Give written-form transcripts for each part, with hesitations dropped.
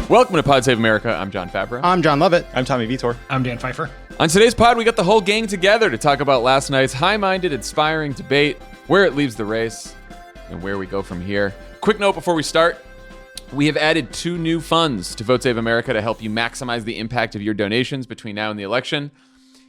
Welcome to Pod Save America. I'm John Favreau. I'm John Lovett. I'm Tommy Vitor. I'm Dan Pfeiffer. On today's pod, we got the whole gang together to talk about last night's high-minded, inspiring debate, where it leaves the race, and where we go from here. Quick note before we start. We have added 2 new funds to Vote Save America to help you maximize the impact of your donations between now and the election.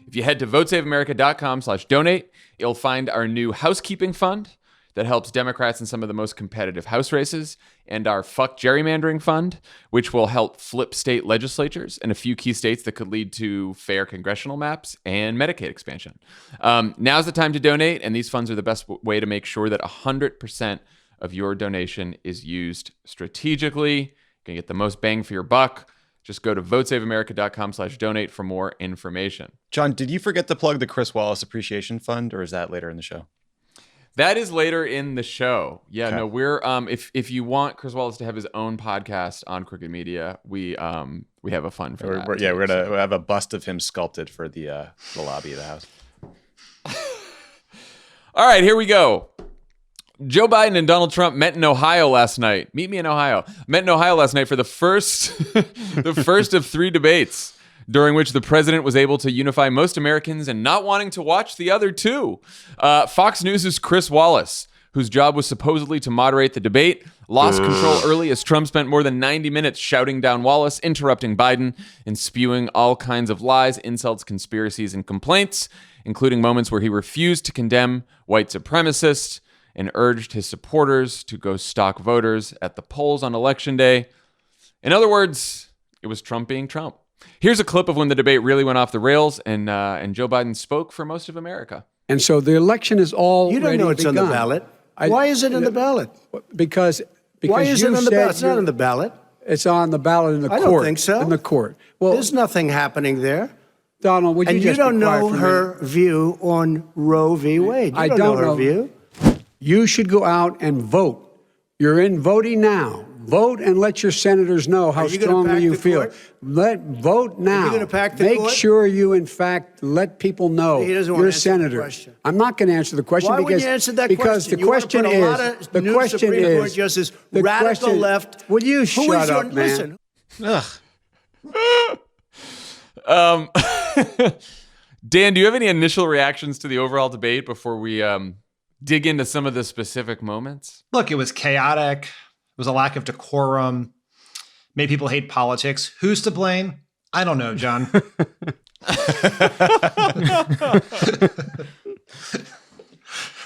If you head to votesaveamerica.com/donate, you'll find our new housekeeping fund that helps Democrats in some of the most competitive House races, and our Fuck Gerrymandering Fund, which will help flip state legislatures in a few key states that could lead to fair congressional maps and Medicaid expansion. Now's the time to donate, and these funds are the best way to make sure that 100% of your donation is used strategically. You can get the most bang for your buck. Just go to votesaveamerica.com/donate for more information. John, did you forget to plug the Chris Wallace Appreciation Fund, or is that later in the show? That is later in the show. Yeah, Okay. no, we're if you want Chris Wallace to have his own podcast on Crooked Media, we have a fund for that. We're gonna have a bust of him sculpted for the lobby of the House. All right, here we go. Joe Biden and Donald Trump met in Ohio last night. Meet me in Ohio. Met in Ohio last night for the first of 3 debates, during which the president was able to unify most Americans and not wanting to watch the other 2. Fox News' Chris Wallace, whose job was supposedly to moderate the debate, lost control early as Trump spent more than 90 minutes shouting down Wallace, interrupting Biden, and spewing all kinds of lies, insults, conspiracies, and complaints, including moments where he refused to condemn white supremacists and urged his supporters to go stalk voters at the polls on Election Day. In other words, it was Trump being Trump. Here's a clip of when the debate really went off the rails, and Joe Biden spoke for most of America. And so the election is all You don't know it's begun. on the ballot. Why is it on the ballot? Because Why is it on the ballot? It's not on the ballot. It's on the ballot in the court. I don't think so. In the court. Well, There's nothing happening there. Donald, would you And just you don't be quiet know for a her minute? view on Roe v. Wade. You I don't don't know her know. view. You should go out and vote. You're in voting now. Vote and let your senators know how Are you gonna strongly pack you the feel. court? Vote now. gonna pack the Make court? sure you, in fact, let people know He doesn't you're wanna a answer the senator. question. I'm not going to answer the question Why because wouldn't you answer that because question? the question you is want to put a lot of the new question Supreme Court is justice, the radical question, left. Will you Who shut is your, up, man? Listen. Dan, do you have any initial reactions to the overall debate before we dig into some of the specific moments? Look, it was chaotic. It was a lack of decorum. Made people hate politics. Who's to blame? I don't know, John.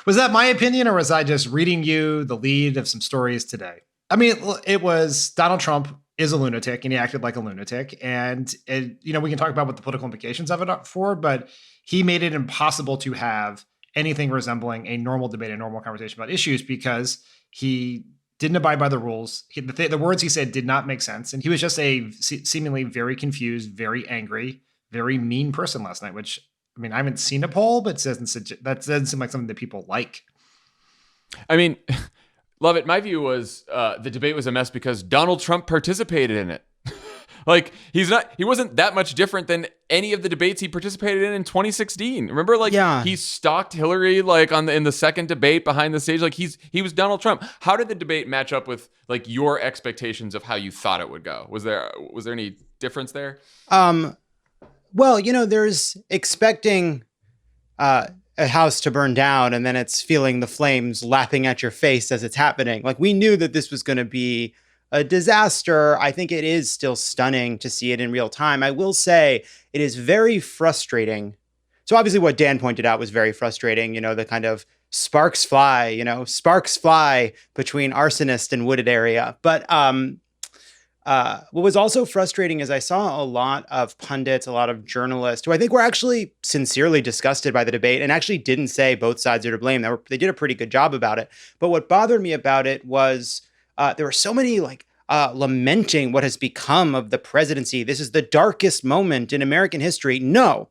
Was that my opinion, or was I just reading you the lead of some stories today? I mean, it was Donald Trump is a lunatic, and he acted like a lunatic. And, we can talk about what the political implications of it are for, but he made it impossible to have anything resembling a normal debate, a normal conversation about issues, because he didn't abide by the rules. The words he said did not make sense. And he was just a seemingly very confused, very angry, very mean person last night, which, I mean, I haven't seen a poll, but that doesn't seem like something that people like. I mean, love it. My view was the debate was a mess because Donald Trump participated in it. Like, he wasn't that much different than any of the debates he participated in 2016. Remember, he stalked Hillary in the second debate behind the stage. Like, he was Donald Trump. How did the debate match up with your expectations of how you thought it would go? Was there any difference there? Well, there's expecting a house to burn down, and then it's feeling the flames lapping at your face as it's happening. Like, we knew that this was going to be a disaster. I think it is still stunning to see it in real time. I will say it is very frustrating. So obviously what Dan pointed out was very frustrating, the kind of sparks fly between arsonist and wooded area. But what was also frustrating is I saw a lot of pundits, a lot of journalists who I think were actually sincerely disgusted by the debate and actually didn't say both sides are to blame. They did a pretty good job about it. But what bothered me about it was there were so many lamenting what has become of the presidency. This is the darkest moment in American history. No.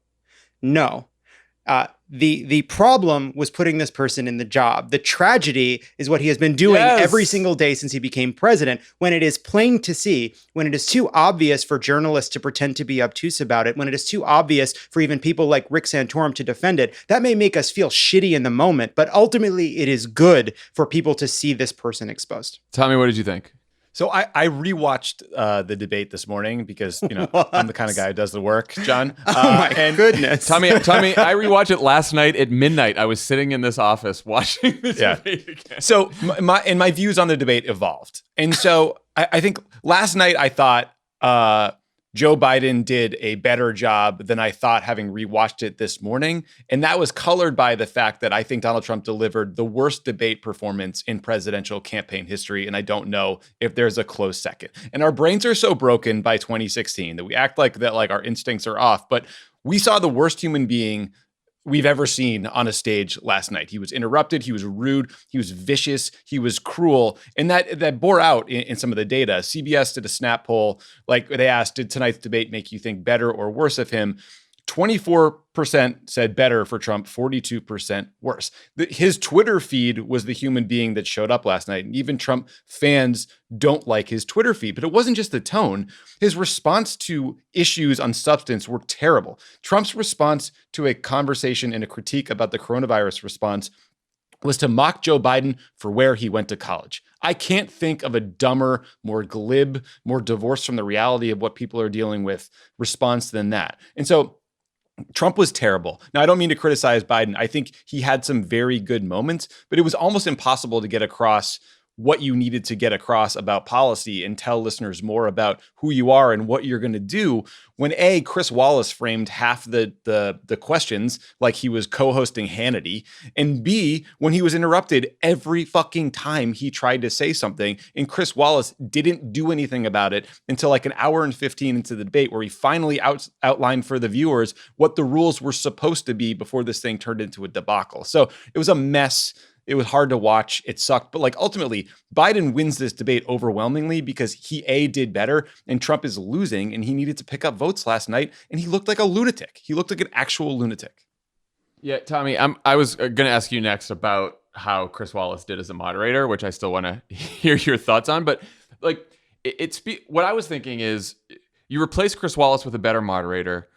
The problem was putting this person in the job. The tragedy is what he has been doing every single day since he became president. When it is plain to see, when it is too obvious for journalists to pretend to be obtuse about it, when it is too obvious for even people like Rick Santorum to defend it, that may make us feel shitty in the moment, but ultimately it is good for people to see this person exposed. Tommy, what did you think? So I rewatched the debate this morning because, I'm the kind of debate this morning because, I'm the kind of guy who does the work, John. Goodness. Tommy, I rewatched it last night at midnight. I was sitting in this office watching this debate again. So my views on the debate evolved. And so I think last night I thought Joe Biden did a better job than I thought having rewatched it this morning. And that was colored by the fact that I think Donald Trump delivered the worst debate performance in presidential campaign history. And I don't know if there's a close second. And our brains are so broken by 2016 that we act like our instincts are off. But we saw the worst human being we've ever seen on a stage last night. He was interrupted. He was rude. He was vicious. He was cruel. And that bore out in some of the data. CBS did a snap poll. Like they asked, did tonight's debate make you think better or worse of him? 24% said better for Trump, 42% worse. His Twitter feed was the human being that showed up last night. And even Trump fans don't like his Twitter feed. But it wasn't just the tone. His response to issues on substance were terrible. Trump's response to a conversation and a critique about the coronavirus response was to mock Joe Biden for where he went to college. I can't think of a dumber, more glib, more divorced from the reality of what people are dealing with response than that. And so Trump was terrible. Now, I don't mean to criticize Biden. I think he had some very good moments, but it was almost impossible to get across what you needed to get across about policy and tell listeners more about who you are and what you're going to do when A, Chris Wallace framed half the questions like he was co-hosting Hannity, and B, when he was interrupted every fucking time he tried to say something, and Chris Wallace didn't do anything about it until like an hour and 15 into the debate where he finally outlined for the viewers what the rules were supposed to be before this thing turned into a debacle. So it was a mess. It was hard to watch. It sucked. But like ultimately, Biden wins this debate overwhelmingly because he did better and Trump is losing and he needed to pick up votes last night and he looked like a lunatic. He looked like an actual lunatic. Yeah, Tommy, I was going to ask you next about how Chris Wallace did as a moderator, which I still want to hear your thoughts on. But like what I was thinking is you replace Chris Wallace with a better moderator.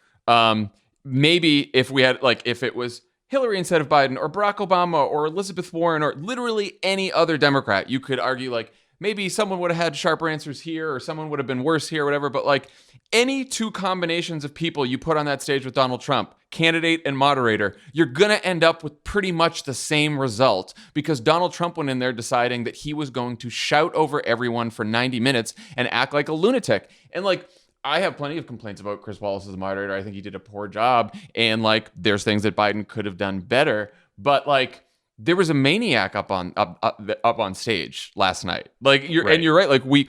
Maybe if it was Hillary instead of Biden or Barack Obama or Elizabeth Warren or literally any other Democrat, you could argue like maybe someone would have had sharper answers here or someone would have been worse here or whatever. But like any two combinations of people you put on that stage with Donald Trump, candidate and moderator, you're going to end up with pretty much the same result because Donald Trump went in there deciding that he was going to shout over everyone for 90 minutes and act like a lunatic. And like, I have plenty of complaints about Chris Wallace as a moderator. I think he did a poor job. And like, there's things that Biden could have done better. But like, there was a maniac up on stage last night. Like, and you're right. Like we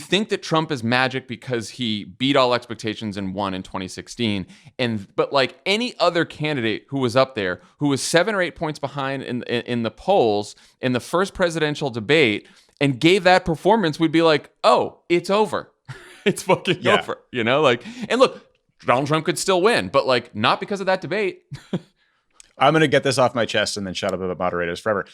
think that Trump is magic because he beat all expectations and won in 2016. But like any other candidate who was up there, who was 7 or 8 points behind in the polls in the first presidential debate, and gave that performance, we'd be like, oh, it's over. It's fucking over, like, and look, Donald Trump could still win, but like, not because of that debate. I'm going to get this off my chest and then shut up about moderators forever.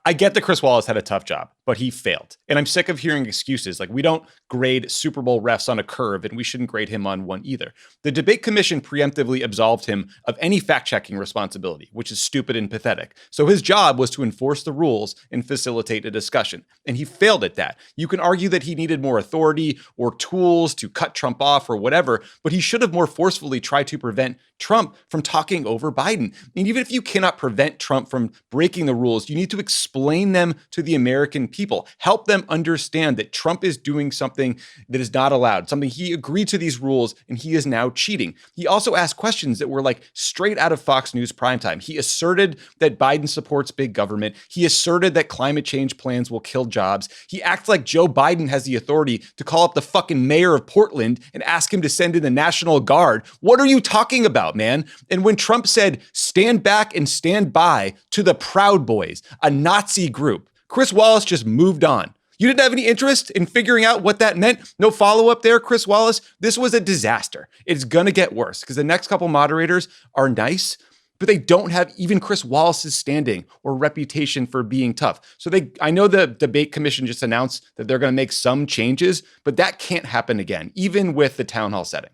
I get that Chris Wallace had a tough job, but he failed. And I'm sick of hearing excuses. Like, we don't grade Super Bowl refs on a curve, and we shouldn't grade him on one either. The debate commission preemptively absolved him of any fact-checking responsibility, which is stupid and pathetic. So his job was to enforce the rules and facilitate a discussion. And he failed at that. You can argue that he needed more authority or tools to cut Trump off or whatever, but he should have more forcefully tried to prevent Trump from talking over Biden. And even if you cannot prevent Trump from breaking the rules, you need to explain them to the American people. Help them understand that Trump is doing something that is not allowed, something he agreed to these rules and he is now cheating. He also asked questions that were like straight out of Fox News primetime. He asserted that Biden supports big government. He asserted that climate change plans will kill jobs. He acts like Joe Biden has the authority to call up the fucking mayor of Portland and ask him to send in the National Guard. What are you talking about, man? And when Trump said, stand back and stand by to the Proud Boys, a Nazi group, Chris Wallace just moved on. You didn't have any interest in figuring out what that meant? No follow-up there, Chris Wallace? This was a disaster. It's going to get worse because the next couple moderators are nice, but they don't have even Chris Wallace's standing or reputation for being tough. So I know the debate commission just announced that they're going to make some changes, but that can't happen again, even with the town hall setting.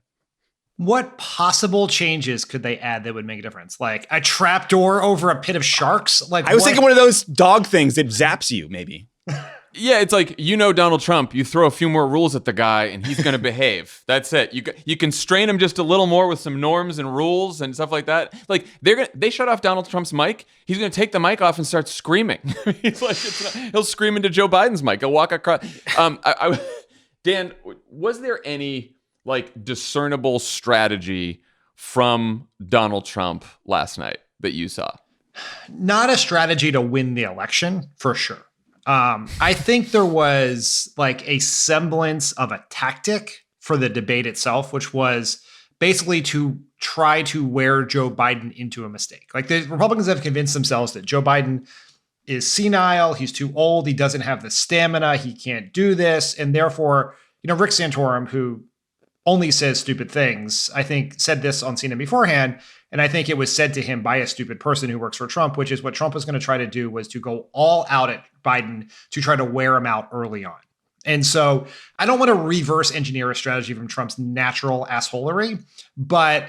What possible changes could they add that would make a difference? Like a trapdoor over a pit of sharks? Like I was thinking one of those dog things that zaps you, maybe. Yeah, it's like, Donald Trump, you throw a few more rules at the guy and he's going to behave. That's it. You can strain him just a little more with some norms and rules and stuff like that. Like they shut off Donald Trump's mic. He's going to take the mic off and start screaming. He's like, he'll scream into Joe Biden's mic. He'll walk across. Dan, was there any like discernible strategy from Donald Trump last night that you saw? Not a strategy to win the election, for sure. I think there was like a semblance of a tactic for the debate itself, which was basically to try to wear Joe Biden into a mistake. Like the Republicans have convinced themselves that Joe Biden is senile, he's too old, he doesn't have the stamina, he can't do this. And therefore, Rick Santorum, who only says stupid things, I think said this on CNN beforehand. And I think it was said to him by a stupid person who works for Trump, which is what Trump was going to try to do, was to go all out at Biden to try to wear him out early on. And so I don't want to reverse engineer a strategy from Trump's natural assholery, but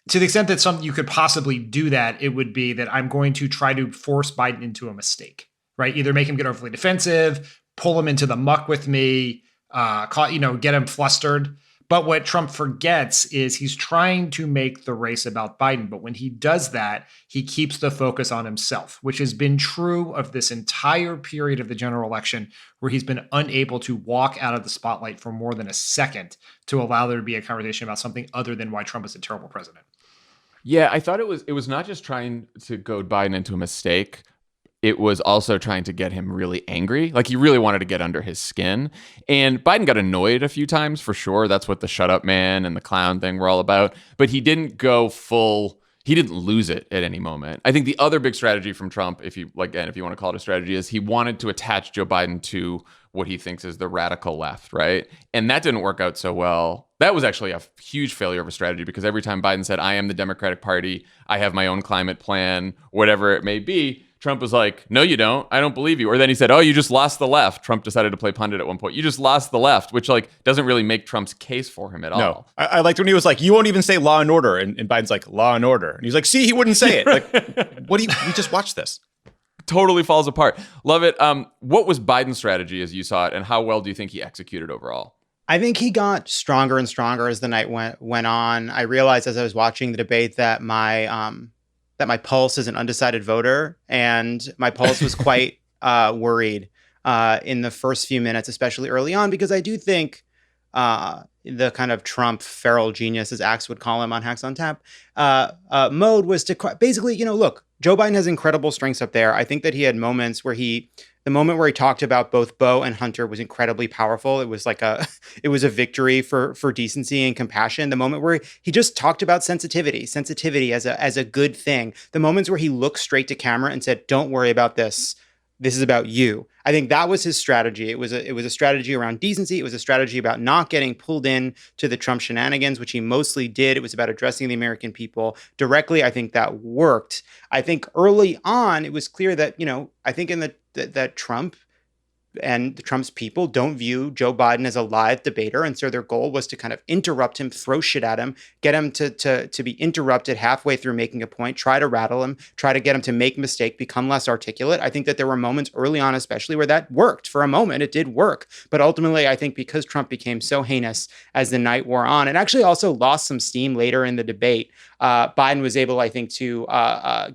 to the extent that something you could possibly do that, it would be that I'm going to try to force Biden into a mistake, right? Either make him get overly defensive, pull him into the muck with me, get him flustered. But what Trump forgets is he's trying to make the race about Biden. But when he does that, he keeps the focus on himself, which has been true of this entire period of the general election, where he's been unable to walk out of the spotlight for more than a second to allow there to be a conversation about something other than why Trump is a terrible president. Yeah, I thought it was not just trying to goad Biden into a mistake. It was also trying to get him really angry. Like he really wanted to get under his skin. And Biden got annoyed a few times for sure. That's what the shut up man and the clown thing were all about. But he didn't go full, he didn't lose it at any moment. I think the other big strategy from Trump, if you want to call it a strategy, is he wanted to attach Joe Biden to what he thinks is the radical left, right? And that didn't work out so well. That was actually a huge failure of a strategy, because every time Biden said, I am the Democratic Party, I have my own climate plan, whatever it may be, Trump was like, no, you don't. I don't believe you. Or then he said, oh, you just lost the left. Trump decided to play pundit at one point. You just lost the left, which like doesn't really make Trump's case for him at all. No, I liked when he was like, you won't even say law and order. And Biden's like, law and order. And he's like, see, he wouldn't say it. Like, we just watched this. Totally falls apart. Love it. What was Biden's strategy as you saw it, and how well do you think he executed overall? I think he got stronger and stronger as the night went on. I realized as I was watching the debate that my pulse is an undecided voter, and my pulse was quite worried in the first few minutes, especially early on, because I do think the kind of Trump feral genius, as Axe would call him on Hacks on Tap, mode was to basically, look, Joe Biden has incredible strengths up there. I think that he had moments where the moment where he talked about both Beau and Hunter was incredibly powerful. It was like it was a victory for decency and compassion. The moment where he just talked about sensitivity as a good thing. The moments where he looked straight to camera and said, "Don't worry about this. This is about you." I think that was his strategy. It was a strategy around decency. It was a strategy about not getting pulled in to the Trump shenanigans, which he mostly did. It was about addressing the American people directly. I think that worked. I think early on, it was clear that, I think that Trump and Trump's people don't view Joe Biden as a live debater. And so their goal was to kind of interrupt him, throw shit at him, get him to be interrupted halfway through making a point, try to rattle him, try to get him to make a mistake, become less articulate. I think that there were moments early on, especially where that worked. For a moment, it did work. But ultimately, I think because Trump became so heinous as the night wore on, and actually also lost some steam later in the debate, Biden was able, I think, to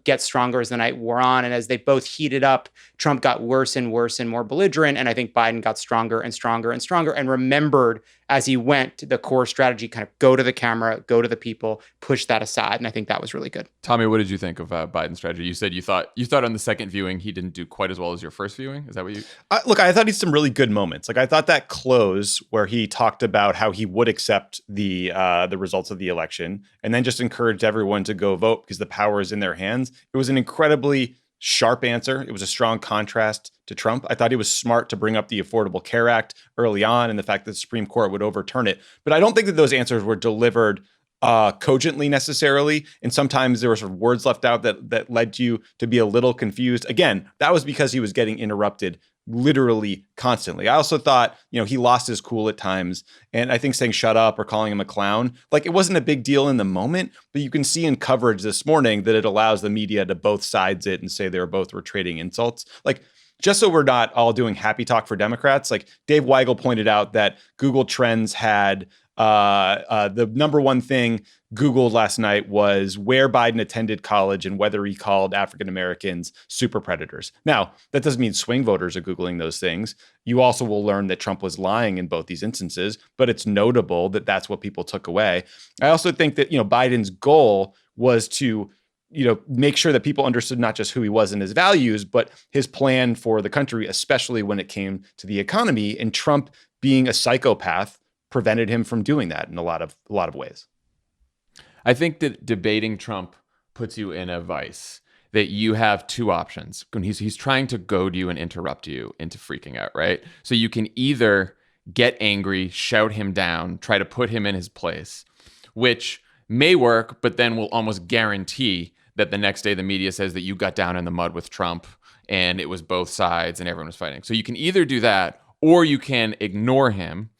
get stronger as the night wore on. And as they both heated up, Trump got worse and worse and more belligerent. And I think Biden got stronger and stronger and stronger and remembered as he went the core strategy, kind of go to the camera, go to the people, push that aside. And I think that was really good. Tommy, what did you think of Biden's strategy? You said you thought on the second viewing he didn't do quite as well as your first viewing. Is that what you? Look, I thought he had some really good moments. Like I thought that close where he talked about how he would accept the results of the election and then just encouraged everyone to go vote because the power is in their hands. It was an incredibly sharp answer. It was a strong contrast to Trump. I thought he was smart to bring up the Affordable Care Act early on and the fact that the Supreme Court would overturn it. But I don't think that those answers were delivered cogently necessarily. And sometimes there were sort of words left out that led you to be a little confused. Again, that was because he was getting interrupted literally constantly. I also thought, he lost his cool at times. And I think saying shut up or calling him a clown, like it wasn't a big deal in the moment, but you can see in coverage this morning that it allows the media to both sides it and say they were both trading insults. Like just so we're not all doing happy talk for Democrats, like Dave Weigel pointed out that Google Trends had the number one thing Googled last night was where Biden attended college and whether he called African Americans super predators. Now, that doesn't mean swing voters are Googling those things. You also will learn that Trump was lying in both these instances, but it's notable that that's what people took away. I also think that, Biden's goal was to make sure that people understood not just who he was and his values, but his plan for the country, especially when it came to the economy. And Trump, being a psychopath, prevented him from doing that in a lot of ways. I think that debating Trump puts you in a vice that you have two options. When he's trying to goad you and interrupt you into freaking out, right? So you can either get angry, shout him down, try to put him in his place, which may work, but then will almost guarantee that the next day the media says that you got down in the mud with Trump and it was both sides and everyone was fighting. So you can either do that, or you can ignore him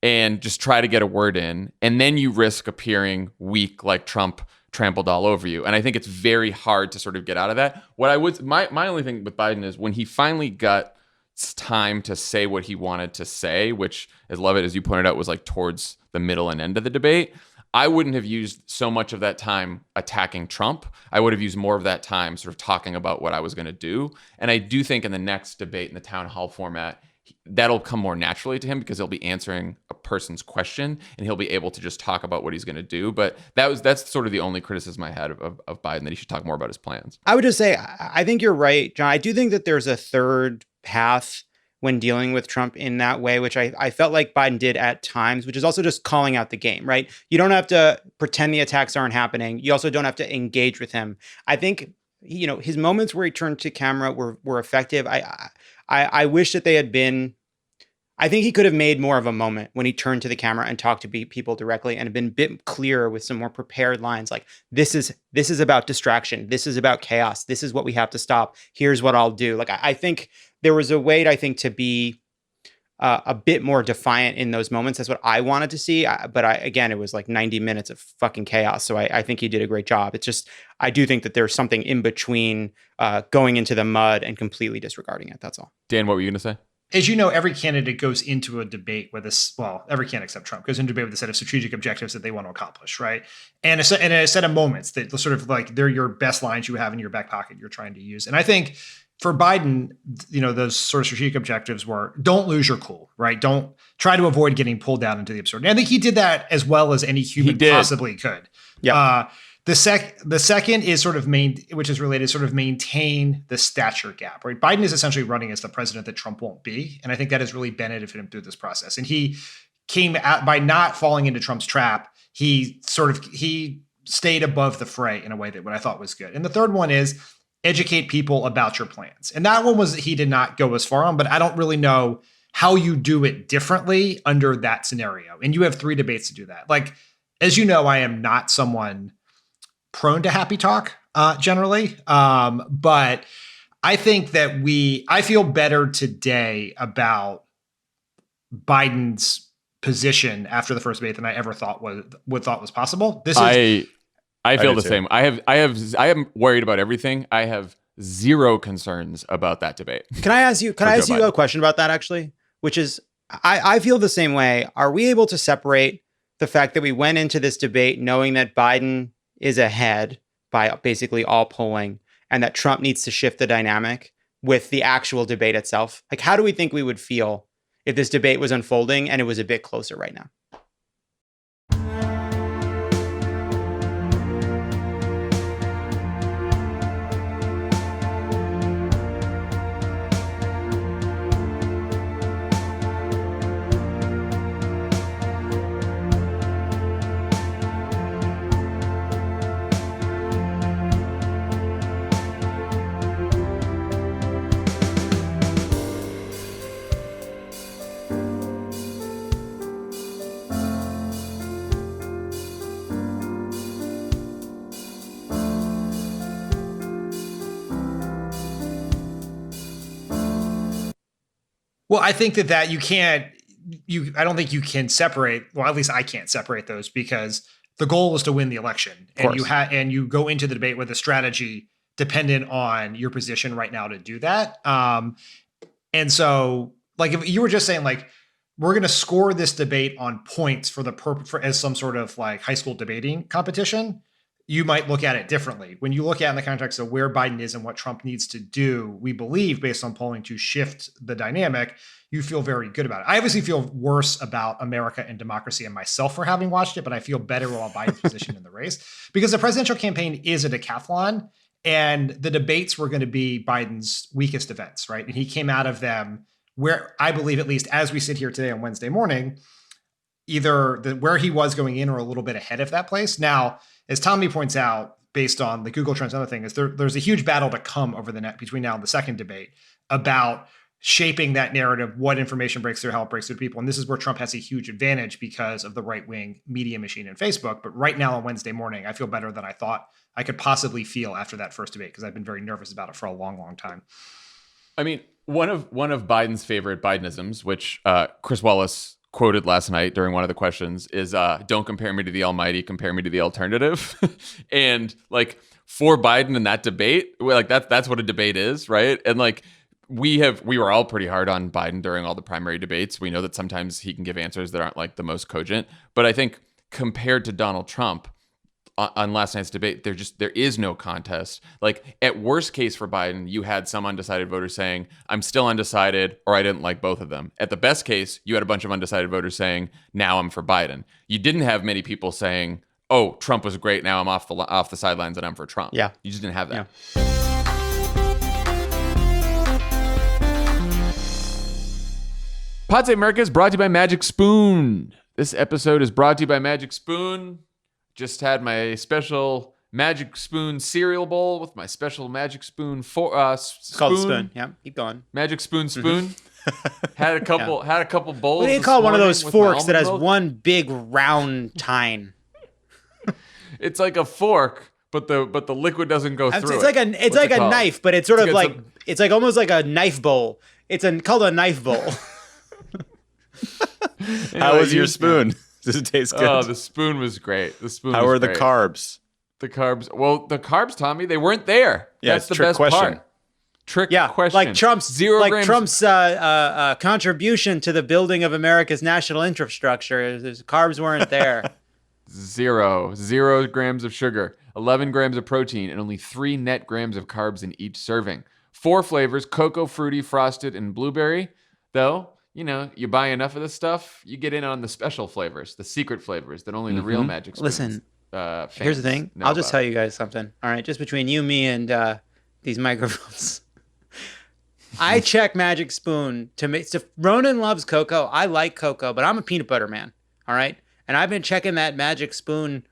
and just try to get a word in, and then you risk appearing weak, like Trump trampled all over you. And I think it's very hard to sort of get out of that. What I would, my only thing with Biden is when he finally got time to say what he wanted to say, which, as Lovett, as you pointed out, was like towards the middle and end of the debate, I wouldn't have used so much of that time attacking Trump. I would have used more of that time sort of talking about what I was going to do. And I do think in the next debate in the town hall format, that'll come more naturally to him because he'll be answering a person's question and he'll be able to just talk about what he's going to do. But that's sort of the only criticism I had of Biden, that he should talk more about his plans. I would just say, I think you're right, John. I do think that there's a third path when dealing with Trump in that way, which I felt like Biden did at times, which is also just calling out the game, right? You don't have to pretend the attacks aren't happening. You also don't have to engage with him. I think, his moments where he turned to camera were effective. I wish that they had been. I think he could have made more of a moment when he turned to the camera and talked to people directly and been a bit clearer with some more prepared lines like, this is about distraction. This is about chaos. This is what we have to stop. Here's what I'll do. Like, I think there was a way, to be a bit more defiant in those moments. That's what I wanted to see. Again, it was like 90 minutes of fucking chaos. So I think he did a great job. It's just, I do think that there's something in between going into the mud and completely disregarding it. That's all. Dan, what were you going to say? As you know, every candidate goes into a debate with every candidate except Trump goes into a debate with a set of strategic objectives that they want to accomplish, right? And a set of moments that sort of like they're your best lines you have in your back pocket you're trying to use. And I think for Biden, those sort of strategic objectives were, don't lose your cool, right? Don't try to avoid getting pulled down into the absurd. And I think he did that as well as any human possibly could. Yeah. The second is sort of which is related, sort of maintain the stature gap, right? Biden is essentially running as the president that Trump won't be. And I think that has really benefited him through this process. And he came out by not falling into Trump's trap. He stayed above the fray in a way that what I thought was good. And the third one is educate people about your plans. And that one he did not go as far on, but I don't really know how you do it differently under that scenario. And you have 3 debates to do that. Like, as you know, I am not someone prone to happy talk generally. But I think that I feel better today about Biden's position after the first debate than I ever thought was possible. I feel the same. I am worried about everything. I have zero concerns about that debate. Can I ask you a question about that actually? Which is, I feel the same way. Are we able to separate the fact that we went into this debate knowing that Biden is ahead by basically all polling and that Trump needs to shift the dynamic with the actual debate itself? Like, how do we think we would feel if this debate was unfolding and it was a bit closer right now? Well, I think that you can't, I don't think you can separate, well, at least I can't separate those because the goal is to win the election. And you go into the debate with a strategy dependent on your position right now to do that. And so, like, if you were just saying, like, we're going to score this debate on points for the as some sort of like high school debating competition, you might look at it differently. When you look at it in the context of where Biden is and what Trump needs to do, we believe, based on polling, to shift the dynamic, you feel very good about it. I obviously feel worse about America and democracy and myself for having watched it, but I feel better about Biden's position in the race because the presidential campaign is a decathlon and the debates were going to be Biden's weakest events, right? And he came out of them where I believe, at least as we sit here today on Wednesday morning, either where he was going in or a little bit ahead of that place. Now, as Tommy points out, based on the Google Trends and other thing, is there's a huge battle to come over the net between now and the second debate about shaping that narrative, what information breaks through, how it breaks through people. And this is where Trump has a huge advantage because of the right-wing media machine and Facebook. But right now on Wednesday morning, I feel better than I thought I could possibly feel after that first debate because I've been very nervous about it for a long, long time. I mean, one of Biden's favorite Bidenisms, which Chris Wallace quoted last night during one of the questions, is "Don't compare me to the Almighty, compare me to the alternative." And like for Biden in that debate, like that's what a debate is, right? And like we were all pretty hard on Biden during all the primary debates. We know that sometimes he can give answers that aren't like the most cogent, but I think compared to Donald Trump on last night's debate, there is no contest. Like at worst case for Biden, you had some undecided voters saying, "I'm still undecided," or "I didn't like both of them." At the best case, you had a bunch of undecided voters saying, "Now I'm for Biden." You didn't have many people saying, "Oh, Trump was great. Now I'm off the sidelines and I'm for Trump." Yeah. You just didn't have that. Yeah. Pod Save America is brought to you by Magic Spoon. This episode is brought to you by Magic Spoon. Just had my special Magic Spoon cereal bowl with my special Magic Spoon It's called a spoon. Yeah, keep going. Magic Spoon. Had a couple bowls. What do you call one of those forks that has one big round tine? It's like a fork, but the liquid doesn't go through. It's like a knife, but it's sort of like it's like almost like a knife bowl. It's called a knife bowl. How was your spoon? Does it taste good? Oh, the spoon was great. How are the carbs? The carbs. Well, the carbs, Tommy, they weren't there. Yeah, that's it's the trick best question. part. Trick question. Like Trump's 0 grams. Trump's contribution to the building of America's national infrastructure. The carbs weren't there. 0 grams of sugar, 11 grams of protein, and only 3 net grams of carbs in each serving. 4 flavors: cocoa, fruity, frosted, and blueberry. Though, you know, you buy enough of this stuff, you get in on the special flavors, the secret flavors that only the real Magic Spoons. Listen, here's the thing. I'll just tell you guys something. All right, just between you, me, and these microphones. I check Magic Spoon to make. So Ronan loves cocoa. I like cocoa, but I'm a peanut butter man. All right, and I've been checking that Magic Spoon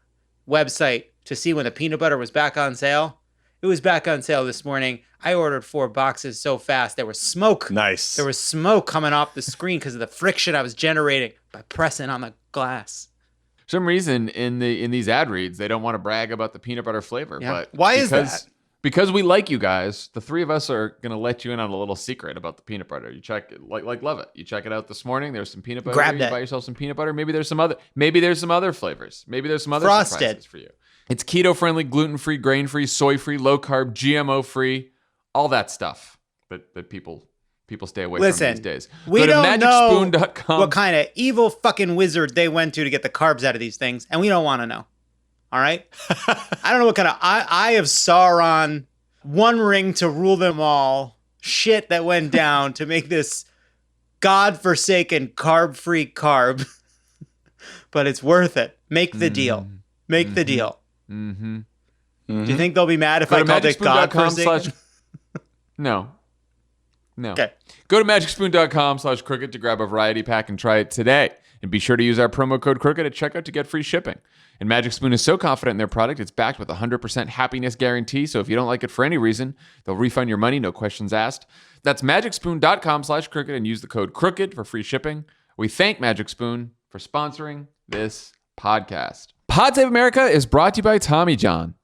website to see when the peanut butter was back on sale. It was back on sale this morning. I ordered 4 boxes so fast. There was smoke. Nice. There was smoke coming off the screen because of the friction I was generating by pressing on the glass. For some reason in these ad reads, they don't want to brag about the peanut butter flavor. Yeah. But Why is that? Because we like you guys, the 3 of us are gonna let you in on a little secret about the peanut butter. You check it, like love it. You check it out this morning. There's some peanut butter. Grab You that. buy yourself some peanut butter. Maybe there's some other flavors. Maybe there's some other Frosted. surprises for you. It's keto friendly, gluten free, grain free, soy free, low carb, GMO free, all that stuff that people stay away from these days. We Go to don't know magicspoon.com. what kind of evil fucking wizard they went to get the carbs out of these things, and we don't want to know. All right? I don't know what kind of eye of Sauron, one ring to rule them all, shit that went down to make this godforsaken carb-free carb. But it's worth it. Make the deal. Make the deal. Mm-hmm. Do you think they'll be mad if Go I to called it godforsaken? No. Okay. Go to magicspoon.com/crooked to grab a variety pack and try it today. And be sure to use our promo code crooked at checkout to get free shipping. And Magic Spoon is so confident in their product, it's backed with a 100% happiness guarantee. So if you don't like it for any reason, they'll refund your money, no questions asked. That's magicspoon.com/crooked and use the code crooked for free shipping. We thank Magic Spoon for sponsoring this podcast. Pod Save America is brought to you by Tommy John.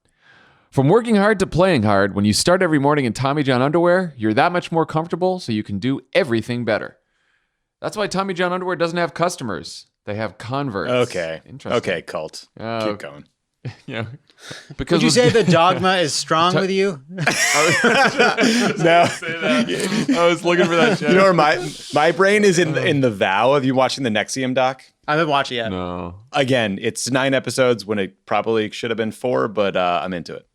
From working hard to playing hard, when you start every morning in Tommy John underwear, you're that much more comfortable so you can do everything better. That's why Tommy John underwear doesn't have customers. They have converts. Okay. Interesting. Okay, cult. Keep going. You know, because Would you with- say the dogma is strong with you? No. I was looking for that. You know where my brain is in the Vow. Have you watching the NXIVM doc? I haven't watched it yet. No. Again, it's 9 episodes when it probably should have been 4, but I'm into it.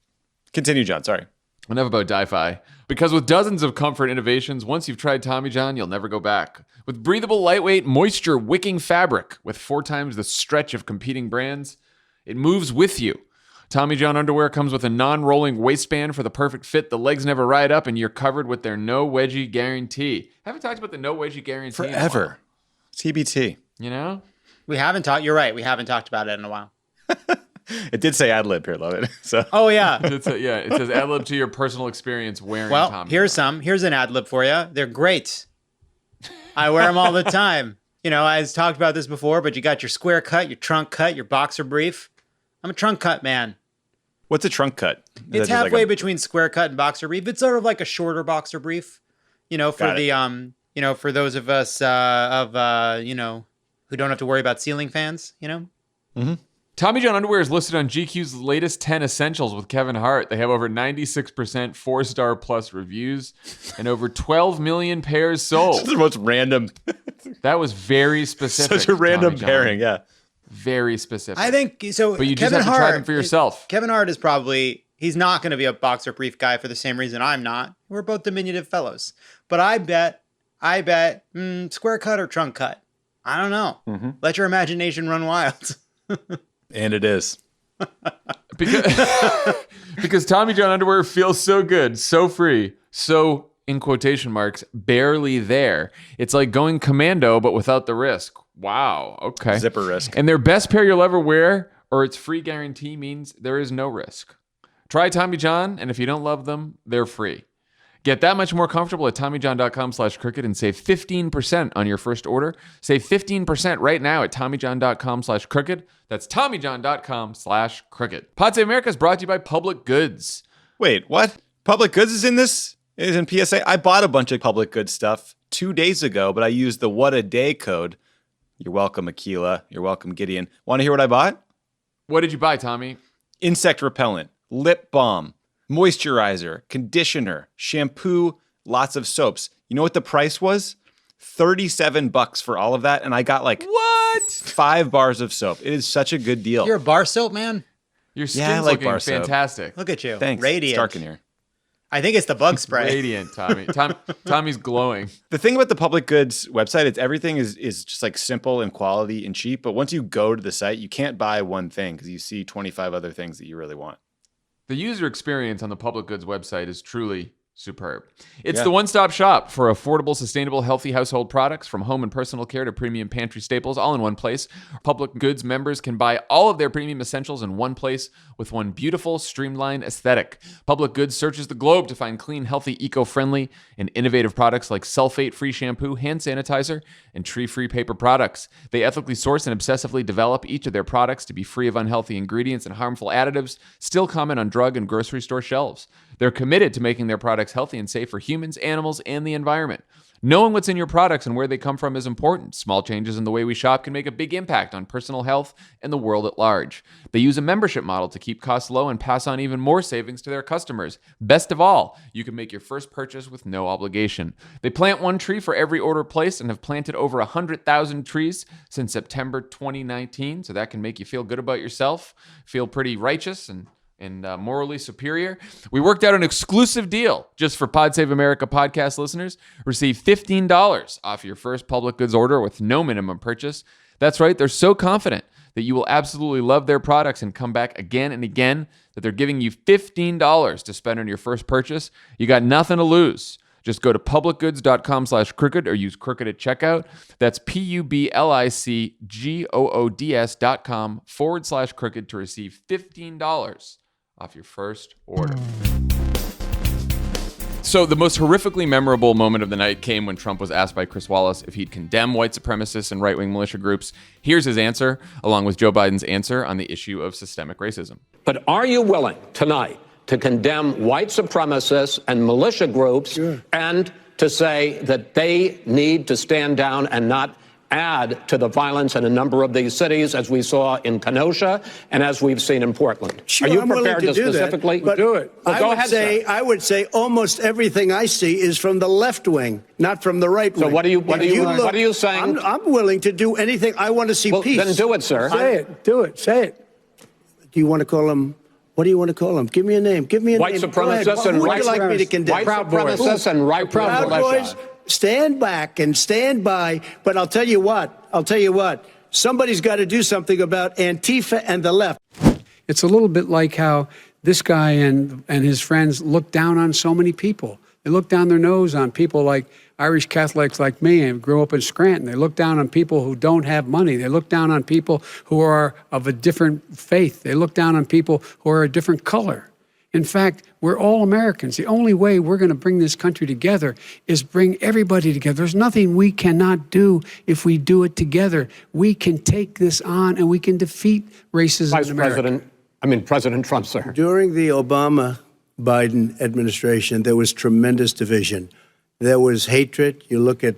Continue, John. Sorry. Enough about Di-Fi. Because with dozens of comfort innovations, once you've tried Tommy John, you'll never go back. With breathable, lightweight, moisture-wicking fabric with 4 times the stretch of competing brands, it moves with you. Tommy John underwear comes with a non-rolling waistband for the perfect fit. The legs never ride up, and you're covered with their no wedgie guarantee. Haven't talked about the no wedgie guarantee in a while. Forever. TBT. You know? We haven't talked. You're right. We haven't talked about it in a while. It did say ad lib here, love it. So Oh yeah. It says ad lib to your personal experience wearing Well, Tommy here's John. some. Here's an ad lib for you. They're great. I wear them all the time. You know, I've talked about this before, but you got your square cut, your trunk cut, your boxer brief. I'm a trunk cut man. what's a trunk cut? Is that It's just like halfway a- between square cut and boxer brief. It's sort of like a shorter boxer brief. You know, for Got it. the you know, for those of us you know, who don't have to worry about ceiling fans, you know? Tommy John underwear is listed on GQ's latest 10 essentials with Kevin Hart. They have over 96% 4-star plus reviews and over 12 million pairs sold. the most random, That was very specific. such a random Tommy John. pairing. Yeah. Very specific. I think so. But you just Kevin have to try Hart them for yourself. Kevin Hart is probably, he's not going to be a boxer brief guy for the same reason I'm not. We're both diminutive fellows. But I bet, square cut or trunk cut. I don't know. Mm-hmm. Let your imagination run wild. And it is. Because Tommy John underwear feels so good, so free, so, in quotation marks, barely there. It's like going commando, but without the risk. Wow. Okay. Zipper risk. And their best pair you'll ever wear or its free guarantee means there is no risk. Try Tommy John, and if you don't love them, they're free. Get that much more comfortable at TommyJohn.com/crooked and save 15% on your first order. Save 15% right now at TommyJohn.com/crooked. That's TommyJohn.com/crooked. Pod Save America is brought to you by Public Goods. Wait, what? Public Goods is in this? It is in PSA? I bought a bunch of Public Goods stuff 2 days ago, but I used the What a Day code. You're welcome, Aquila. You're welcome, Gideon. Want to hear what I bought? What did you buy, Tommy? Insect repellent, lip balm, moisturizer, conditioner, shampoo, lots of soaps. You know what the price was? $37 for all of that, and I got like What? 5 bars of soap. It is such a good deal. You're a bar soap man? Your Yeah, I skin's like looking bar soap. fantastic. Look at you. Thanks. Radiant. It's dark in here. I think it's the bug spray. Radiant, Tommy. Tommy's glowing. The thing about the Public Goods website is everything is just like simple and quality and cheap. But once you go to the site, you can't buy one thing because you see 25 other things that you really want. The user experience on the Public Goods website is truly superb. It's Yeah. the one-stop shop for affordable, sustainable, healthy household products from home and personal care to premium pantry staples, all in one place. Public Goods members can buy all of their premium essentials in one place with one beautiful, streamlined aesthetic. Public Goods searches the globe to find clean, healthy, eco-friendly, and innovative products like sulfate-free shampoo, hand sanitizer, and tree-free paper products. They ethically source and obsessively develop each of their products to be free of unhealthy ingredients and harmful additives still common on drug and grocery store shelves. They're committed to making their products healthy and safe for humans, animals, and the environment. Knowing what's in your products and where they come from is important. Small changes in the way we shop can make a big impact on personal health and the world at large. They use a membership model to keep costs low and pass on even more savings to their customers. Best of all, you can make your first purchase with no obligation. They plant one tree for every order placed and have planted over 100,000 trees since September 2019. So that can make you feel good about yourself, feel pretty righteous and morally superior. We worked out an exclusive deal just for Pod Save America podcast listeners. Receive $15 off your first Public Goods order with no minimum purchase. That's right, they're so confident that you will absolutely love their products and come back again and again that they're giving you $15 to spend on your first purchase. You got nothing to lose. Just go to publicgoods.com/crooked or use crooked at checkout. That's publicgoods.com/crooked to receive $15 off your first order. So the most horrifically memorable moment of the night came when Trump was asked by Chris Wallace if he'd condemn white supremacists and right-wing militia groups. Here's his answer, along with Joe Biden's answer on the issue of systemic racism. But are you willing tonight to condemn white supremacists and militia groups and to say that they need to stand down and not add to the violence in a number of these cities, as we saw in Kenosha and as we've seen in Portland. Sure, Are you I'm willing prepared to do that, specifically but do it? Well, go ahead, sir. I would say almost everything I see is from the left wing, not from the right wing. So what are you saying? I'm willing to do anything. I want to see Well, peace. then do it, sir. Say it. Do it. Say it. Do you want to call him? What do you want to call him? Give me a name. Give me a White name. Go ahead. supremacists What and would white you like me to supremacists. condemn? White supremacists and right Proud Boys, stand back and stand by. But I'll tell you what. Somebody's got to do something about Antifa and the left. It's a little bit like how this guy and his friends look down on so many people. They look down their nose on people like Irish Catholics like me and grew up in Scranton. They look down on people who don't have money. They look down on people who are of a different faith. They look down on people who are a different color. In fact, we're all Americans. The only way we're going to bring this country together is bring everybody together. There's nothing we cannot do if we do it together. We can take this on and we can defeat racism in America. President Trump, sir. During the Obama-Biden administration, there was tremendous division. There was hatred. You look at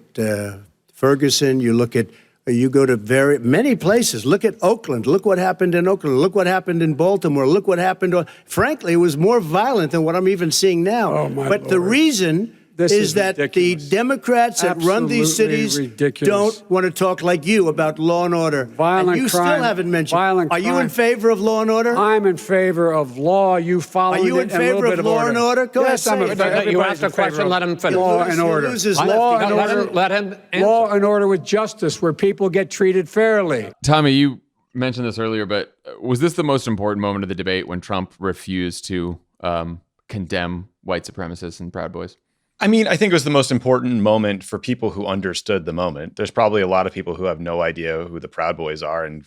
Ferguson. You go to many places. Look at Oakland. Look what happened in Oakland. Look what happened in Baltimore. Look what happened. Frankly, it was more violent than what I'm even seeing now. Oh, my but Lord. the reason is that ridiculous. the Democrats that run these Absolutely cities ridiculous. don't want to talk like you about law and order. Violent and you crime, still haven't mentioned. violent Are you crime. in favor of law and order? I'm in favor of law. You follow it. Are you in favor of law and order? Go Yes, ahead, I'm say in it. favor. You asked a question, let him finish. Law and order. Law and order. Let him answer. Law and order with justice, where people get treated fairly. Tommy, you mentioned this earlier, but was this the most important moment of the debate when Trump refused to condemn white supremacists and Proud Boys? I mean, I think it was the most important moment for people who understood the moment. There's probably a lot of people who have no idea who the Proud Boys are. And,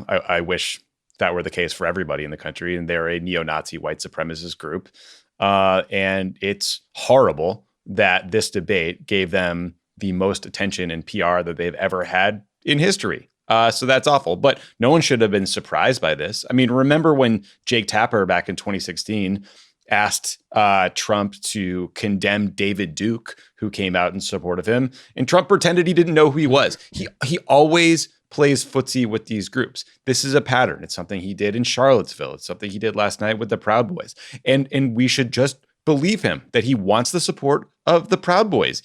I wish that were the case for everybody in the country. And they're a neo-Nazi white supremacist group. And it's horrible that this debate gave them the most attention and PR that they've ever had in history. So that's awful. But no one should have been surprised by this. I mean, remember when Jake Tapper back in 2016 asked Trump to condemn David Duke, who came out in support of him, and Trump pretended he didn't know who he was. He always plays footsie with these groups. This is a pattern. It's something he did in Charlottesville. It's something he did last night with the Proud Boys. And we should just believe him that he wants the support of the Proud Boys.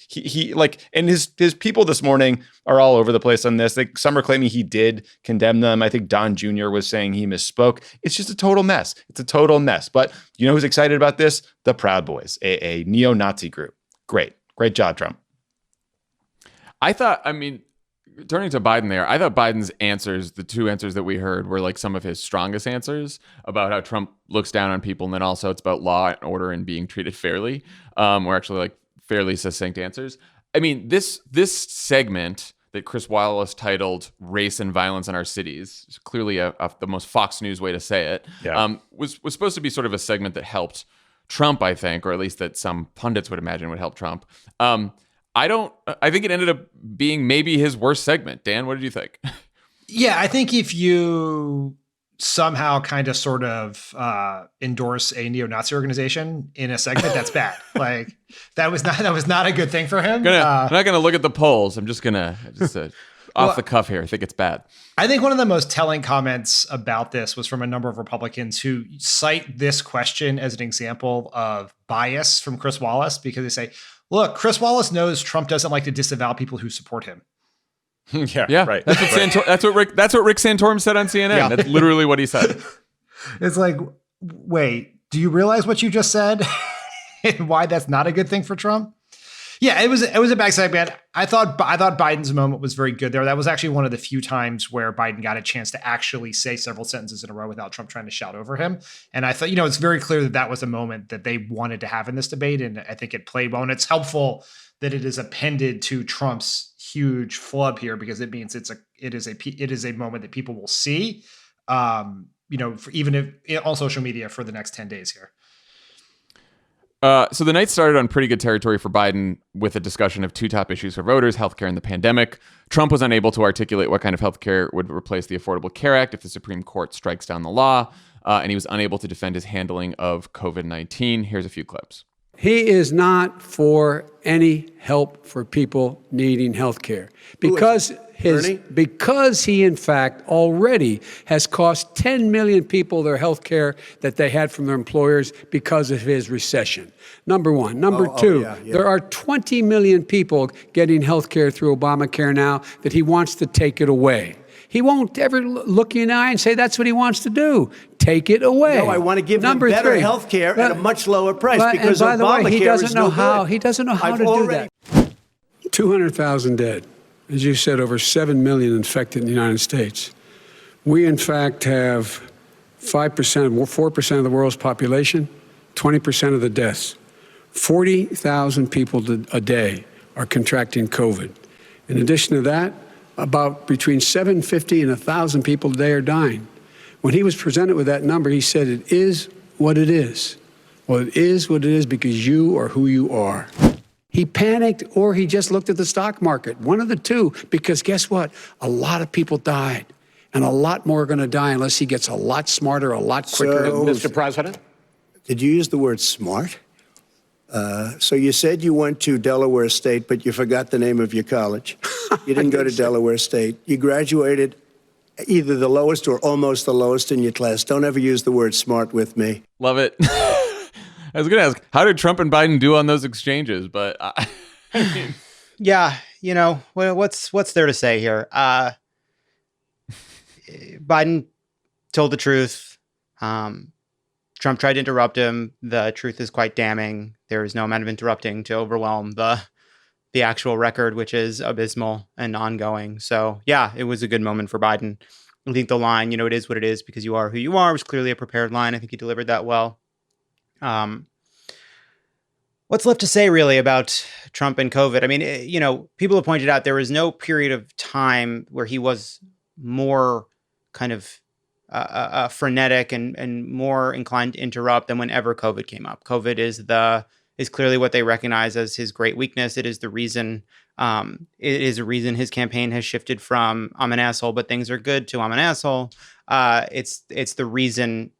And his people this morning are all over the place on this. Some are claiming he did condemn them. I think Don Jr. was saying he misspoke. It's just a total mess. It's a total mess. But you know who's excited about this? The Proud Boys, a neo-Nazi group. Great job, Trump. Turning to Biden there, I thought Biden's answers, the two answers that we heard, were like some of his strongest answers about how Trump looks down on people. And then also it's about law and order and being treated fairly. Were actually like fairly succinct answers. I mean, this segment that Chris Wallace titled "Race and Violence in Our Cities" is clearly the most Fox News way to say it. Yeah. Was supposed to be sort of a segment that helped Trump, I think, or at least that some pundits would imagine would help Trump. I think it ended up being maybe his worst segment. Dan, what did you think? Yeah, I think if you somehow kind of sort of endorse a neo-Nazi organization in a segment, that's bad. Like that was not a good thing for him. I'm not gonna look at the polls. I'm just gonna off the cuff here. I think it's bad. I think one of the most telling comments about this was from a number of Republicans who cite this question as an example of bias from Chris Wallace, because they say, look, Chris Wallace knows Trump doesn't like to disavow people who support him. Yeah, right. That's what Rick Santorum said on CNN. Yeah. That's literally what he said. It's like, wait, do you realize what you just said and why that's not a good thing for Trump? Yeah, it was a bad segment. I thought Biden's moment was very good there. That was actually one of the few times where Biden got a chance to actually say several sentences in a row without Trump trying to shout over him. And I thought, it's very clear that was a moment that they wanted to have in this debate. And I think it played well. And it's helpful that it is appended to Trump's huge flub here, because it means it is a moment that people will see, even if on social media for the next 10 days here. So the night started on pretty good territory for Biden with a discussion of two top issues for voters, healthcare and the pandemic. Trump was unable to articulate what kind of healthcare would replace the Affordable Care Act if the Supreme Court strikes down the law, and he was unable to defend his handling of COVID-19. Here's a few clips. He is not for any help for people needing health care because Bernie? because he in fact already has cost 10 million people their health care that they had from their employers because of his recession. Number one. Number two, there are 20 million people getting health care through Obamacare now that he wants to take it away. He won't ever look you in the eye and say that's what he wants to do. Take it away. No, I want to give them better health care at a much lower price because and by the way, he Obamacare doesn't is know no how. good. He doesn't know how I've to already- do that. 200,000 dead. As you said, over 7 million infected in the United States. We, in fact, have 4% of the world's population, 20% of the deaths. 40,000 people a day are contracting COVID. In addition to that, about between 750 and 1,000 people a day are dying. When he was presented with that number, he said, it is what it is. Well, it is what it is because you are who you are. He panicked or he just looked at the stock market, one of the two, because guess what? A lot of people died and a lot more are going to die unless he gets a lot smarter, a lot quicker. Mr. President? Did you use the word smart? So you said you went to Delaware State, but you forgot the name of your college. You didn't go to Delaware State. You graduated either the lowest or almost the lowest in your class. Don't ever use the word smart with me. Love it. I was going to ask, how did Trump and Biden do on those exchanges? But I mean, Yeah, you know, what's there to say here? Biden told the truth. Trump tried to interrupt him. The truth is quite damning. There is no amount of interrupting to overwhelm the actual record, which is abysmal and ongoing. So yeah, it was a good moment for Biden. I think the line, you know, it is what it is because you are who you are, was clearly a prepared line. I think he delivered that well. What's left to say really about Trump and COVID? I mean, you know, people have pointed out there was no period of time where he was more kind of frenetic and more inclined to interrupt than whenever COVID came up. COVID is clearly what they recognize as his great weakness. It is the reason. It is a reason his campaign has shifted from "I'm an asshole, but things are good" to "I'm an asshole." It's the reason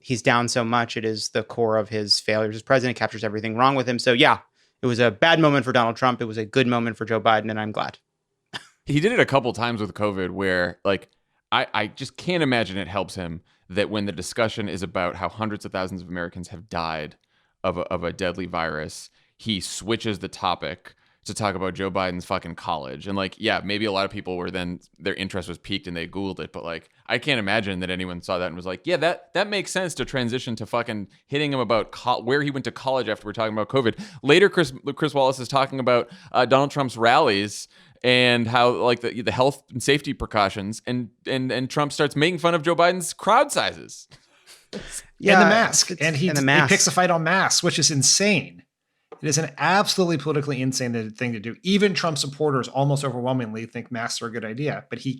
he's down so much. It is the core of his failures as president. Captures everything wrong with him. So yeah, it was a bad moment for Donald Trump. It was a good moment for Joe Biden, and I'm glad. he did it a couple times with COVID where, like, I just can't imagine it helps him that when the discussion is about how hundreds of thousands of Americans have died of a deadly virus, he switches the topic to talk about Joe Biden's fucking college. And like, yeah, maybe a lot of people were then, their interest was piqued and they Googled it. But like, I can't imagine that anyone saw that and was like, yeah, that makes sense to transition to fucking hitting him about where he went to college after we're talking about COVID. Later, Chris Wallace is talking about Donald Trump's rallies and how like the health and safety precautions, and Trump starts making fun of Joe Biden's crowd sizes. Yeah, and the mask. And he mask. picks a fight on masks, which is insane. It is an absolutely politically insane thing to do. Even Trump supporters almost overwhelmingly think masks are a good idea, but he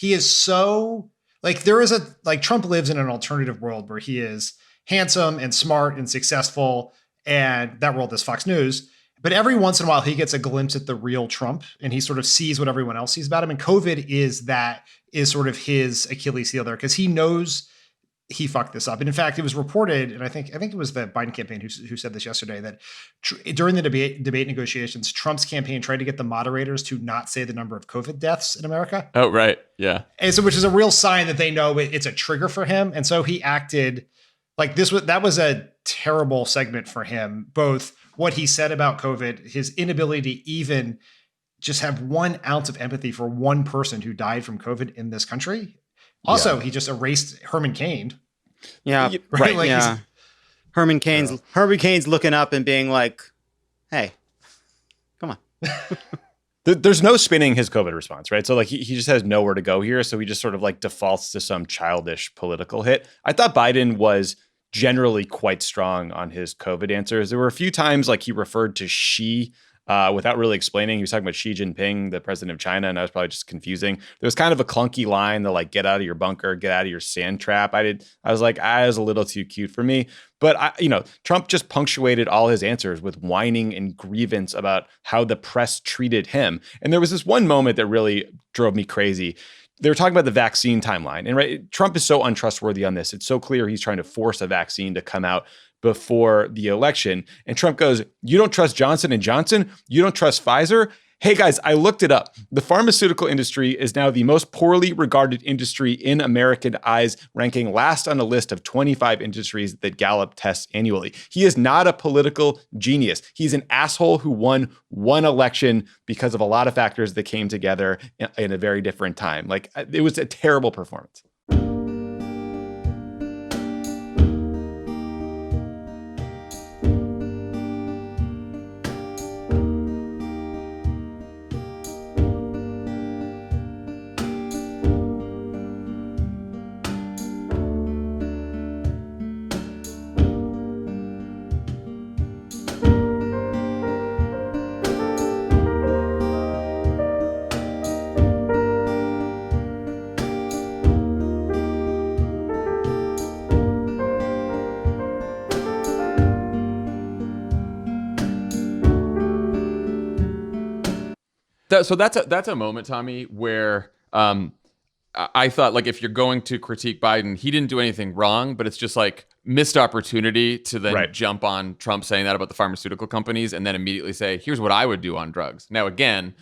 is so like, Trump lives in an alternative world where he is handsome and smart and successful. And that world is Fox News. But every once in a while, he gets a glimpse at the real Trump and he sort of sees what everyone else sees about him. And COVID is sort of his Achilles heel there because he knows he fucked this up. And in fact, it was reported, and I think it was the Biden campaign who said this yesterday, that during the debate negotiations, Trump's campaign tried to get the moderators to not say the number of COVID deaths in America. Oh, right. Yeah. And so, which is a real sign that they know it's a trigger for him. And so he acted like that was a terrible segment for him, both what he said about COVID, his inability to even just have 1 ounce of empathy for one person who died from COVID in this country. Also, he just erased Herman Cain. Yeah, right. Like yeah. Herman Cain's looking up and being like, "Hey, come on." There's no spinning his COVID response, right? So like he just has nowhere to go here. So he just sort of like defaults to some childish political hit. I thought Biden was generally quite strong on his COVID answers. There were a few times like he referred to Xi without really explaining. He was talking about Xi Jinping, the president of China, and that was probably just confusing. There was kind of a clunky line that like, get out of your bunker, get out of your sand trap. I was like, I was a little too cute for me. But Trump just punctuated all his answers with whining and grievance about how the press treated him. And there was this one moment that really drove me crazy. They were talking about the vaccine timeline, and right, Trump is so untrustworthy on this. It's so clear he's trying to force a vaccine to come out before the election. And Trump goes, "You don't trust Johnson & Johnson? You don't trust Pfizer? Hey guys, I looked it up. The pharmaceutical industry is now the most poorly regarded industry in American eyes, ranking last on a list of 25 industries that Gallup tests annually. He is not a political genius. He's an asshole who won one election because of a lot of factors that came together in a very different time. Like, it was a terrible performance. So that's a moment, Tommy, where I thought, like, if you're going to critique Biden, he didn't do anything wrong, but it's just like missed opportunity to then jump on Trump saying that about the pharmaceutical companies and then immediately say, here's what I would do on drugs. Now, again,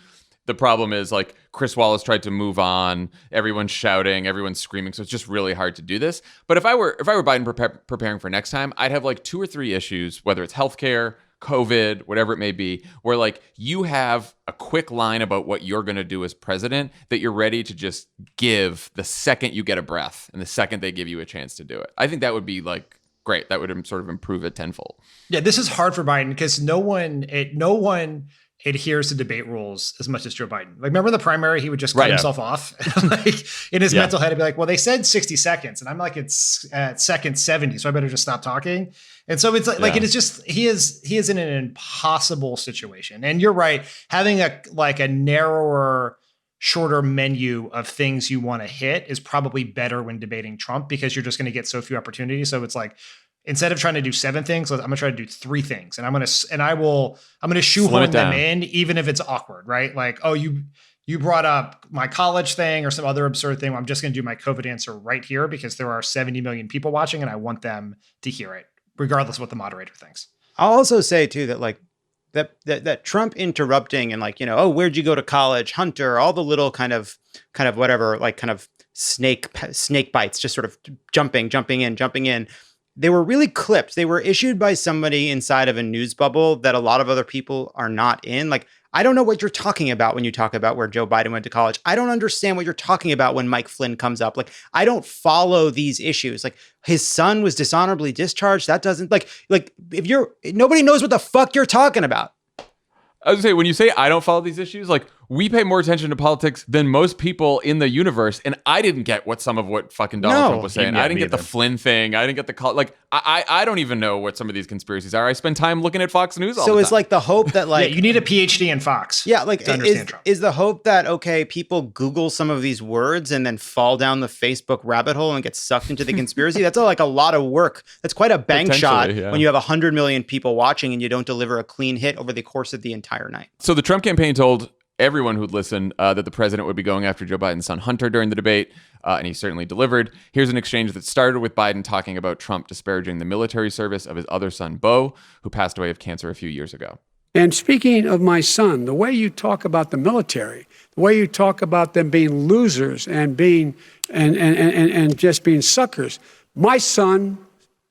the problem is, like, Chris Wallace tried to move on. Everyone's shouting, everyone's screaming. So it's just really hard to do this. But if I were Biden preparing for next time, I'd have like 2 or 3 issues, whether it's healthcare, COVID, whatever it may be, where like you have a quick line about what you're going to do as president that you're ready to just give the second you get a breath and the second they give you a chance to do it. I think that would be like great. That would sort of improve it tenfold. Yeah, this is hard for Biden because no one adheres to debate rules as much as Joe Biden. Like, remember the primary, he would just cut himself off. Like, in his mental head, he'd be like, well, they said 60 seconds. And I'm like, it's at second 70, so I better just stop talking. And so it's like it is just, he is in an impossible situation. And you're right, having a narrower, shorter menu of things you want to hit is probably better when debating Trump, because you're just going to get so few opportunities. So it's like, instead of trying to do 7 things, I'm gonna try to do 3 things, and I'm gonna shoehorn them in, even if it's awkward, right? Like, oh, you brought up my college thing or some other absurd thing. Well, I'm just gonna do my COVID answer right here because there are 70 million people watching, and I want them to hear it, regardless of what the moderator thinks. I'll also say too that like that Trump interrupting and like, oh, where'd you go to college, Hunter, all the little kind of whatever, like kind of snake bites, just sort of jumping in. They were really clipped. They were issued by somebody inside of a news bubble that a lot of other people are not in. Like, I don't know what you're talking about when you talk about where Joe Biden went to college. I don't understand what you're talking about when Mike Flynn comes up. Like, I don't follow these issues. Like, his son was dishonorably discharged. That doesn't nobody knows what the fuck you're talking about. I was gonna say, when you say I don't follow these issues, like, we pay more attention to politics than most people in the universe, and I didn't get what fucking Donald Trump was saying. I didn't get the Flynn thing. I didn't get the I don't even know what some of these conspiracies are. I spend time looking at Fox News all the time. So it's like the hope that like you need a PhD in Fox. Yeah, like to understand Trump. Is the hope that people Google some of these words and then fall down the Facebook rabbit hole and get sucked into the conspiracy? That's like a lot of work. That's quite a bank shot when you have 100 million people watching and you don't deliver a clean hit over the course of the entire night. So the Trump campaign told everyone who'd listen that the president would be going after Joe Biden's son Hunter during the debate, and he certainly delivered. Here's an exchange that started with Biden talking about Trump disparaging the military service of his other son, Beau, who passed away of cancer a few years ago. And speaking of my son, the way you talk about the military, the way you talk about them being losers and being and just being suckers. My son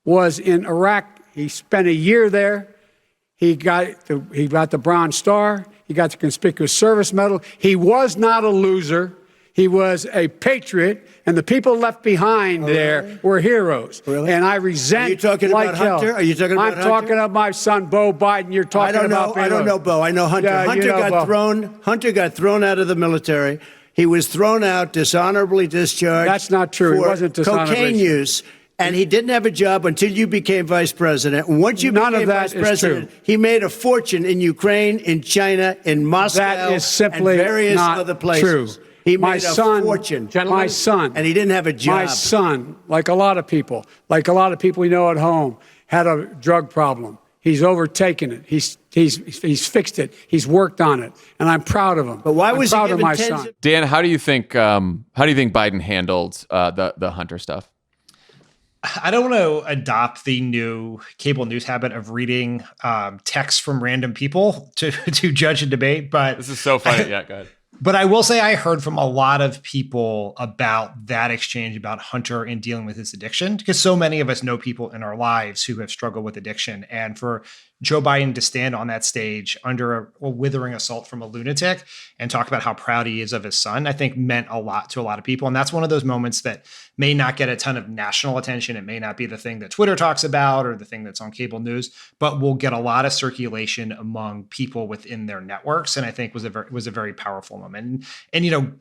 was in Iraq. He spent a year there. He got the Bronze Star. He got the Conspicuous Service Medal. He was not a loser. He was a patriot, and the people left behind there were heroes. Really? And I resent. Are you talking about Hunter? Are you talking about Hunter? I'm talking about my son, Beau Biden. You're talking about. I don't know Beau. I know Hunter. Yeah, Hunter got thrown out of the military. He was thrown out, dishonorably discharged. That's not true. He wasn't dishonorably cocaine use. And he didn't have a job until you became vice president. And once you became vice president, he made a fortune in Ukraine, in China, in Moscow, that is simply and various not other places. True. He made a fortune. My son. And he didn't have a job. My son, like a lot of people we know at home, had a drug problem. He's overtaken it. He's fixed it. He's worked on it, and I'm proud of him. But why was he proud of my given son? Dan, how do you think Biden handled the Hunter stuff? I don't want to adopt the new cable news habit of reading texts from random people to judge a debate, but This is so funny. Yeah, go ahead. But I will say I heard from a lot of people about that exchange about Hunter and dealing with his addiction, because so many of us know people in our lives who have struggled with addiction. And for Joe Biden to stand on that stage under a withering assault from a lunatic and talk about how proud he is of his son, I think meant a lot to a lot of people. And that's one of those moments that may not get a ton of national attention. It may not be the thing that Twitter talks about or the thing that's on cable news, but will get a lot of circulation among people within their networks. And I think was a very powerful moment. And you know,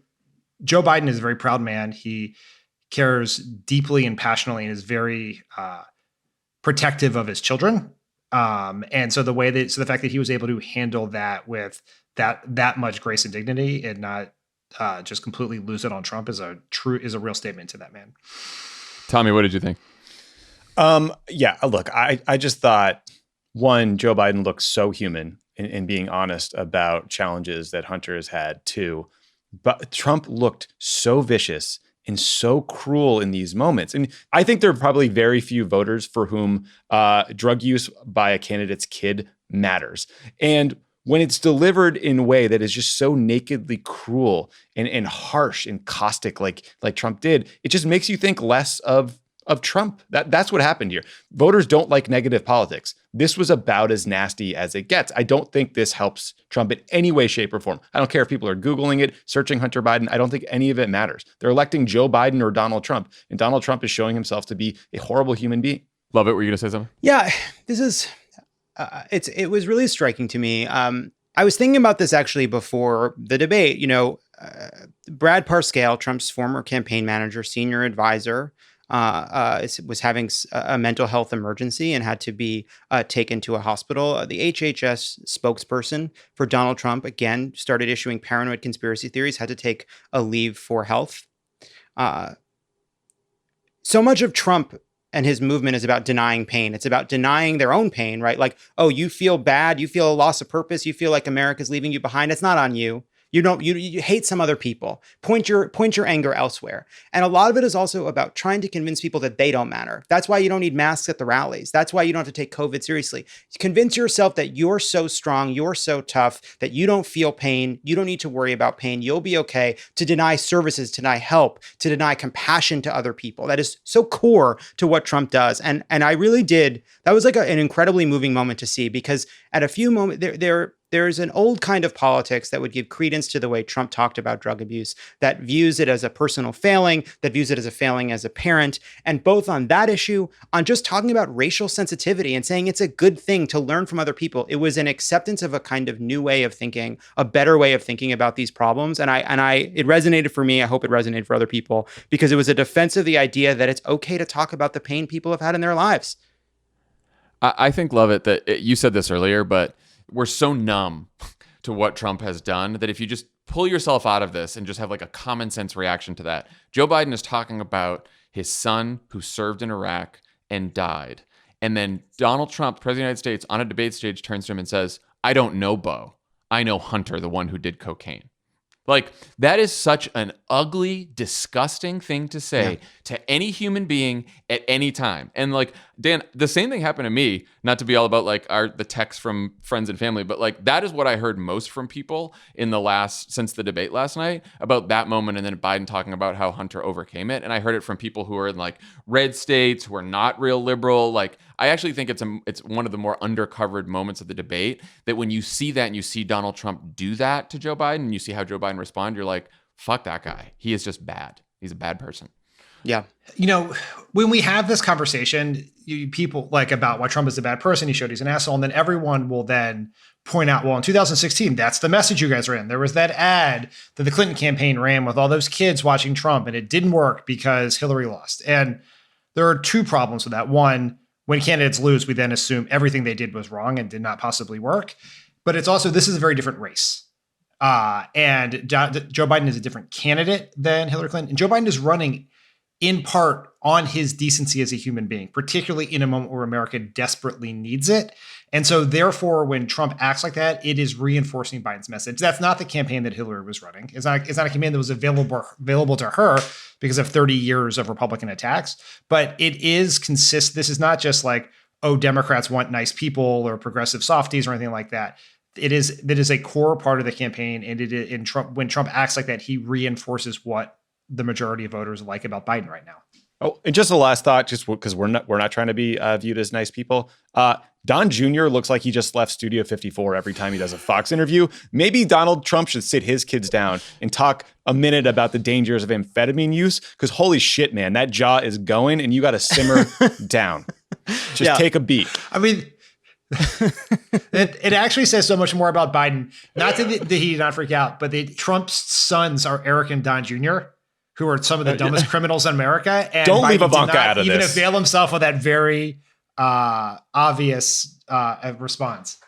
Joe Biden is a very proud man. He cares deeply and passionately and is very protective of his children. And so the fact that he was able to handle that with that much grace and dignity and not just completely lose it on Trump is a real statement to that man. Tommy, what did you think? Yeah, look, I just thought, one, Joe Biden looks so human in being honest about challenges that Hunter has had. Two, but Trump looked so vicious and so cruel in these moments. And I think there are probably very few voters for whom drug use by a candidate's kid matters. And when it's delivered in a way that is just so nakedly cruel and harsh and caustic like Trump did, it just makes you think less of Trump. That's what happened here. Voters don't like negative politics. This was about as nasty as it gets. I don't think this helps Trump in any way, shape, or form. I don't care if people are Googling it, searching Hunter Biden. I don't think any of it matters. They're electing Joe Biden or Donald Trump, and Donald Trump is showing himself to be a horrible human being. Love it. Were you going to say something? Yeah, this is, it was really striking to me. I was thinking about this actually before the debate. You know, Brad Parscale, Trump's former campaign manager, senior advisor, was having a mental health emergency and had to be taken to a hospital. The HHS spokesperson for Donald Trump, again, started issuing paranoid conspiracy theories, had to take a leave for health. So much of Trump and his movement is about denying pain. It's about denying their own pain, right? Like, oh, you feel bad. You feel a loss of purpose. You feel like America's leaving you behind. It's not on you. You hate some other people. Point your anger elsewhere. And a lot of it is also about trying to convince people that they don't matter. That's why you don't need masks at the rallies. That's why you don't have to take COVID seriously. Convince yourself that you're so strong, you're so tough, that you don't feel pain. You don't need to worry about pain. You'll be okay. To deny services, to deny help, to deny compassion to other people. That is so core to what Trump does. And I really did. That was like an incredibly moving moment to see, because at a few moments there's an old kind of politics that would give credence to the way Trump talked about drug abuse, that views it as a personal failing, that views it as a failing as a parent. And both on that issue, on just talking about racial sensitivity and saying it's a good thing to learn from other people, it was an acceptance of a kind of new way of thinking, a better way of thinking about these problems. And it resonated for me. I hope it resonated for other people, because it was a defense of the idea that it's okay to talk about the pain people have had in their lives. I think, Lovett, that you said this earlier, but we're so numb to what Trump has done that if you just pull yourself out of this and just have like a common sense reaction to that, Joe Biden is talking about his son who served in Iraq and died. And then Donald Trump, President of the United States, on a debate stage turns to him and says, I don't know Bo. I know Hunter, the one who did cocaine. Like, that is such an ugly, disgusting thing to say to any human being at any time. And like, Dan, the same thing happened to me, not to be all about like the texts from friends and family, but like that is what I heard most from people since the debate last night, about that moment. And then Biden talking about how Hunter overcame it. And I heard it from people who are in like red states, who are not real liberal. Like, I actually think it's one of the more undercovered moments of the debate, that when you see that and you see Donald Trump do that to Joe Biden and you see how Joe Biden respond, you're like, fuck that guy. He is just bad. He's a bad person. Yeah. You know, when we have this conversation, people like about why Trump is a bad person, he showed he's an asshole, and then everyone will then point out, well, in 2016, that's the message you guys ran. There was that ad that the Clinton campaign ran with all those kids watching Trump, and it didn't work because Hillary lost. And there are two problems with that. One, when candidates lose, we then assume everything they did was wrong and did not possibly work. But it's also, this is a very different race. And Joe Biden is a different candidate than Hillary Clinton. And Joe Biden is running in part on his decency as a human being, particularly in a moment where America desperately needs it. And so therefore, when Trump acts like that, it is reinforcing Biden's message. That's not the campaign that Hillary was running. It's not a campaign that was available to her because of 30 years of Republican attacks. But it is consistent. This is not just like, oh, Democrats want nice people or progressive softies or anything like that. That is a core part of the campaign. And when Trump acts like that, he reinforces what the majority of voters like about Biden right now. Oh, and just a last thought, just because we're not trying to be viewed as nice people. Don Jr. looks like he just left Studio 54 every time he does a Fox interview. Maybe Donald Trump should sit his kids down and talk a minute about the dangers of amphetamine use. Because holy shit, man, that jaw is going, and you got to simmer down. Just take a beat. I mean, it actually says so much more about Biden. Not that he did not freak out, but Trump's sons are Eric and Don Jr., who are some of the dumbest criminals in America. And don't Biden leave Ivanka out of this. Even avail himself of that very obvious response.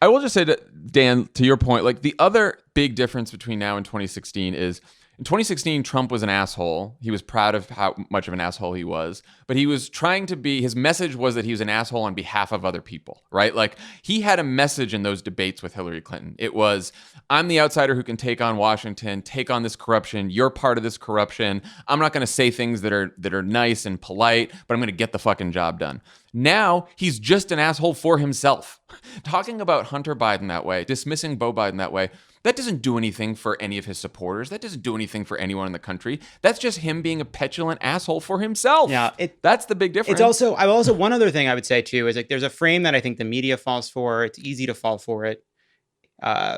I will just say that, Dan, to your point, like the other big difference between now and 2016 is in 2016, Trump was an asshole. He was proud of how much of an asshole he was, but he was trying to be, his message was that he was an asshole on behalf of other people, right? Like he had a message in those debates with Hillary Clinton. It was, I'm the outsider who can take on Washington, take on this corruption. You're part of this corruption. I'm not going to say things that are nice and polite, but I'm going to get the fucking job done. Now he's just an asshole for himself. Talking about Hunter Biden that way, dismissing Beau Biden that way, that doesn't do anything for any of his supporters. That doesn't do anything for anyone in the country. That's just him being a petulant asshole for himself. Yeah, that's the big difference. It's also one other thing I would say too is like there's a frame that I think the media falls for. It's easy to fall for it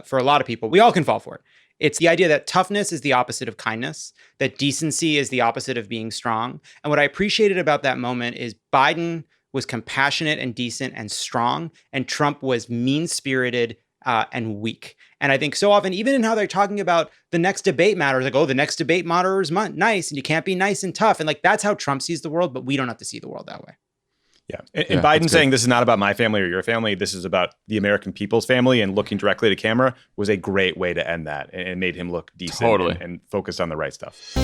for a lot of people. We all can fall for it. It's the idea that toughness is the opposite of kindness, that decency is the opposite of being strong. And what I appreciated about that moment is Biden was compassionate and decent and strong, and Trump was mean-spirited and weak. And I think so often, even in how they're talking about the next debate matters, like, oh, the next debate matter is nice, and you can't be nice and tough. And like, that's how Trump sees the world, but we don't have to see the world that way. Yeah. And Biden saying this is not about my family or your family, this is about the American people's family, and looking directly to camera was a great way to end that, and made him look decent and focused on the right stuff.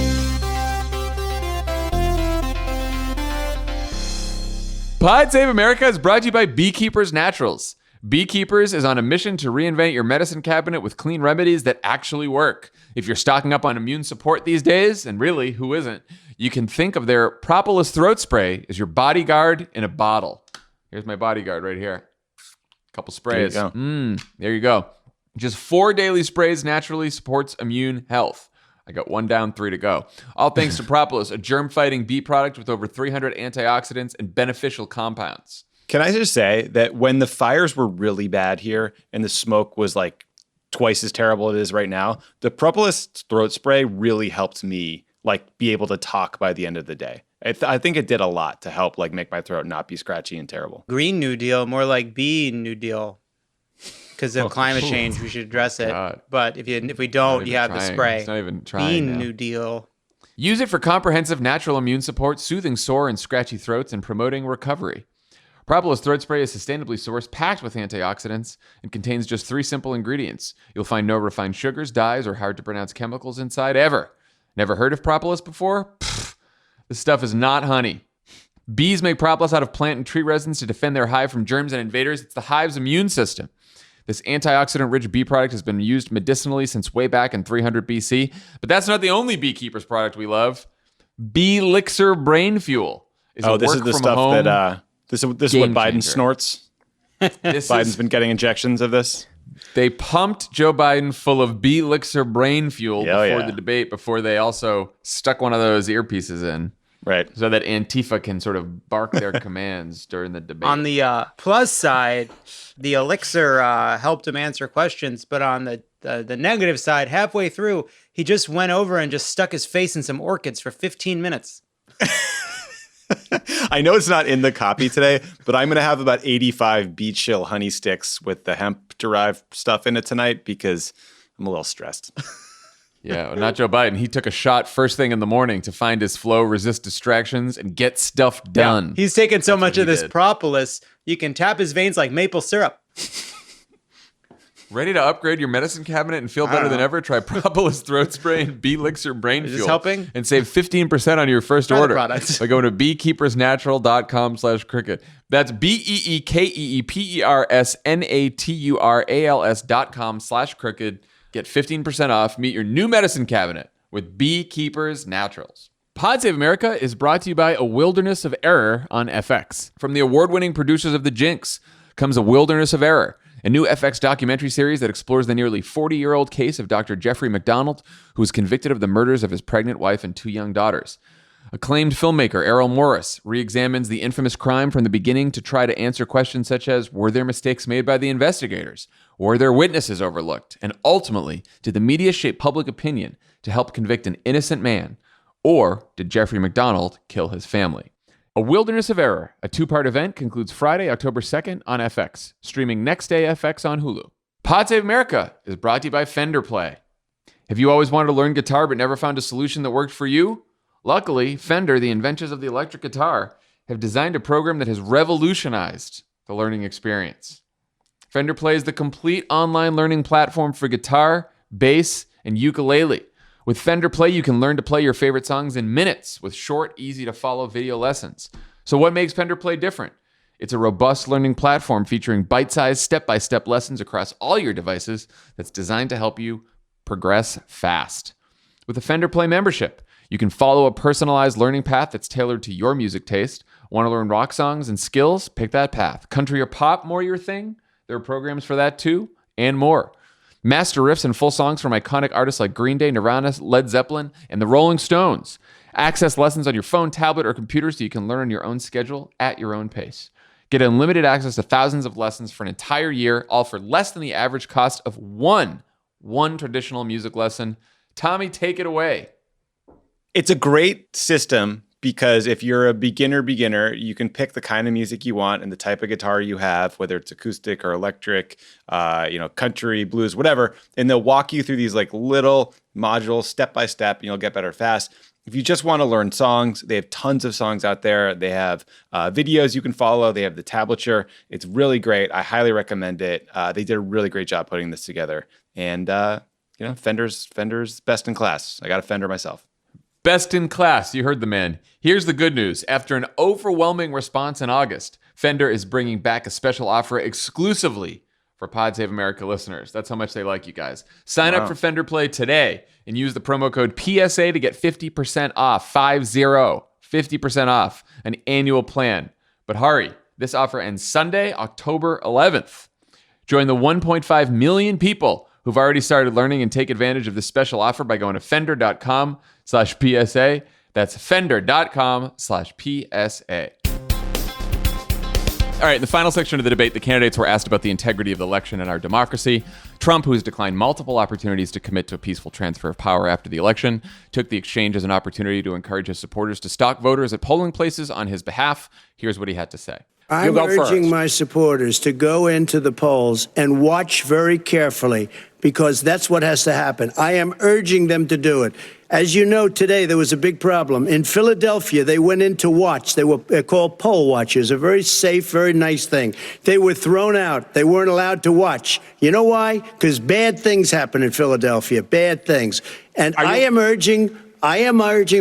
Pod Save America is brought to you by Beekeepers Naturals. Beekeepers is on a mission to reinvent your medicine cabinet with clean remedies that actually work. If you're stocking up on immune support these days, and really, who isn't, you can think of their Propolis throat spray as your bodyguard in a bottle. Here's my bodyguard right here. A couple sprays. There you go. There you go. Just 4 daily sprays naturally supports immune health. I got 1 down, 3 to go. All thanks to Propolis, a germ-fighting bee product with over 300 antioxidants and beneficial compounds. Can I just say that when the fires were really bad here and the smoke was like twice as terrible as it is right now, the Propolis throat spray really helped me like be able to talk by the end of the day. I think it did a lot to help like make my throat not be scratchy and terrible. Green New Deal, more like Bee New Deal. Because of climate change, we should address it. God. But if we don't, you have the spray. It's not even trying now. New Deal. Use it for comprehensive natural immune support, soothing sore and scratchy throats, and promoting recovery. Propolis throat spray is sustainably sourced, packed with antioxidants, and contains just 3 simple ingredients. You'll find no refined sugars, dyes, or hard-to-pronounce chemicals inside ever. Never heard of Propolis before? Pfft, this stuff is not honey. Bees make Propolis out of plant and tree resins to defend their hive from germs and invaders. It's the hive's immune system. This antioxidant-rich bee product has been used medicinally since way back in 300 BC. But that's not the only beekeeper's product we love. Belixir Brain Fuel. This is the stuff that this is what Biden snorts. Biden's been getting injections of this. They pumped Joe Biden full of Belixir Brain Fuel before the debate, before they also stuck one of those earpieces in. Right. So that Antifa can sort of bark their commands during the debate. On the plus side, the elixir helped him answer questions, but on the negative side, halfway through, he just went over and just stuck his face in some orchids for 15 minutes. I know it's not in the copy today, but I'm going to have about 85 Beach Hill honey sticks with the hemp-derived stuff in it tonight because I'm a little stressed. Yeah, well, not Joe Biden. He took a shot first thing in the morning to find his flow, resist distractions, and get stuff done. Yeah. He's taken so much of this propolis, you can tap his veins like maple syrup. Ready to upgrade your medicine cabinet and feel better than ever? Try Propolis Throat Spray and B-Elixir Brain Is Fuel. this helping? And save 15% on your first Try the order product. by going to beekeepersnatural.com/cricket. That's beekeepersnatural.com/cricket. Get 15% off. Meet your new medicine cabinet with Beekeepers Naturals. Pod Save America is brought to you by A Wilderness of Error on FX. From the award-winning producers of The Jinx comes A Wilderness of Error, a new FX documentary series that explores the nearly 40-year-old case of Dr. Jeffrey McDonald, who was convicted of the murders of his pregnant wife and 2 young daughters. Acclaimed filmmaker Errol Morris re-examines the infamous crime from the beginning to try to answer questions such as, were there mistakes made by the investigators? Were there witnesses overlooked? And ultimately, did the media shape public opinion to help convict an innocent man? Or did Jeffrey McDonald kill his family? A Wilderness of Error, a 2-part event, concludes Friday, October 2nd on FX, streaming next day FX on Hulu. Pod Save America is brought to you by Fender Play. Have you always wanted to learn guitar but never found a solution that worked for you? Luckily, Fender, the inventors of the electric guitar, have designed a program that has revolutionized the learning experience. Fender Play is the complete online learning platform for guitar, bass, and ukulele. With Fender Play, you can learn to play your favorite songs in minutes with short, easy-to-follow video lessons. So what makes Fender Play different? It's a robust learning platform featuring bite-sized, step-by-step lessons across all your devices that's designed to help you progress fast. With a Fender Play membership, you can follow a personalized learning path that's tailored to your music taste. Want to learn rock songs and skills? Pick that path. Country or pop, more your thing? There are programs for that too, and more. Master riffs and full songs from iconic artists like Green Day, Nirvana, Led Zeppelin, and the Rolling Stones. Access lessons on your phone, tablet, or computer so you can learn on your own schedule at your own pace. Get unlimited access to thousands of lessons for an entire year, all for less than the average cost of one traditional music lesson. Tommy, take it away. It's a great system because if you're a beginner, you can pick the kind of music you want and the type of guitar you have, whether it's acoustic or electric, country, blues, whatever. And they'll walk you through these like little modules step by step, and you'll get better fast. If you just want to learn songs, they have tons of songs out there. They have videos you can follow. They have the tablature. It's really great. I highly recommend it. They did a really great job putting this together. And Fender's best in class. I got a Fender myself. Best in class. You heard the man. Here's the good news. After an overwhelming response in August, Fender is bringing back a special offer exclusively for Pod Save America listeners. That's how much they like you guys. Sign up for Fender Play today and use the promo code PSA to get 50% off, 50% off an annual plan. But hurry, this offer ends Sunday, October 11th. Join the 1.5 million people who've already started learning and take advantage of this special offer by going to fender.com/PSA. That's fender.com/PSA. All right, in the final section of the debate, the candidates were asked about the integrity of the election and our democracy. Trump, who has declined multiple opportunities to commit to a peaceful transfer of power after the election, took the exchange as an opportunity to encourage his supporters to stalk voters at polling places on his behalf. Here's what he had to say. I'm urging my supporters to go into the polls and watch very carefully, because that's what has to happen. I am urging them to do it. As you know, today there was a big problem. In Philadelphia, they went in to watch. They were called poll watchers, a very safe, very nice thing. They were thrown out. They weren't allowed to watch. You know why? Because bad things happen in Philadelphia, bad things. And I am urging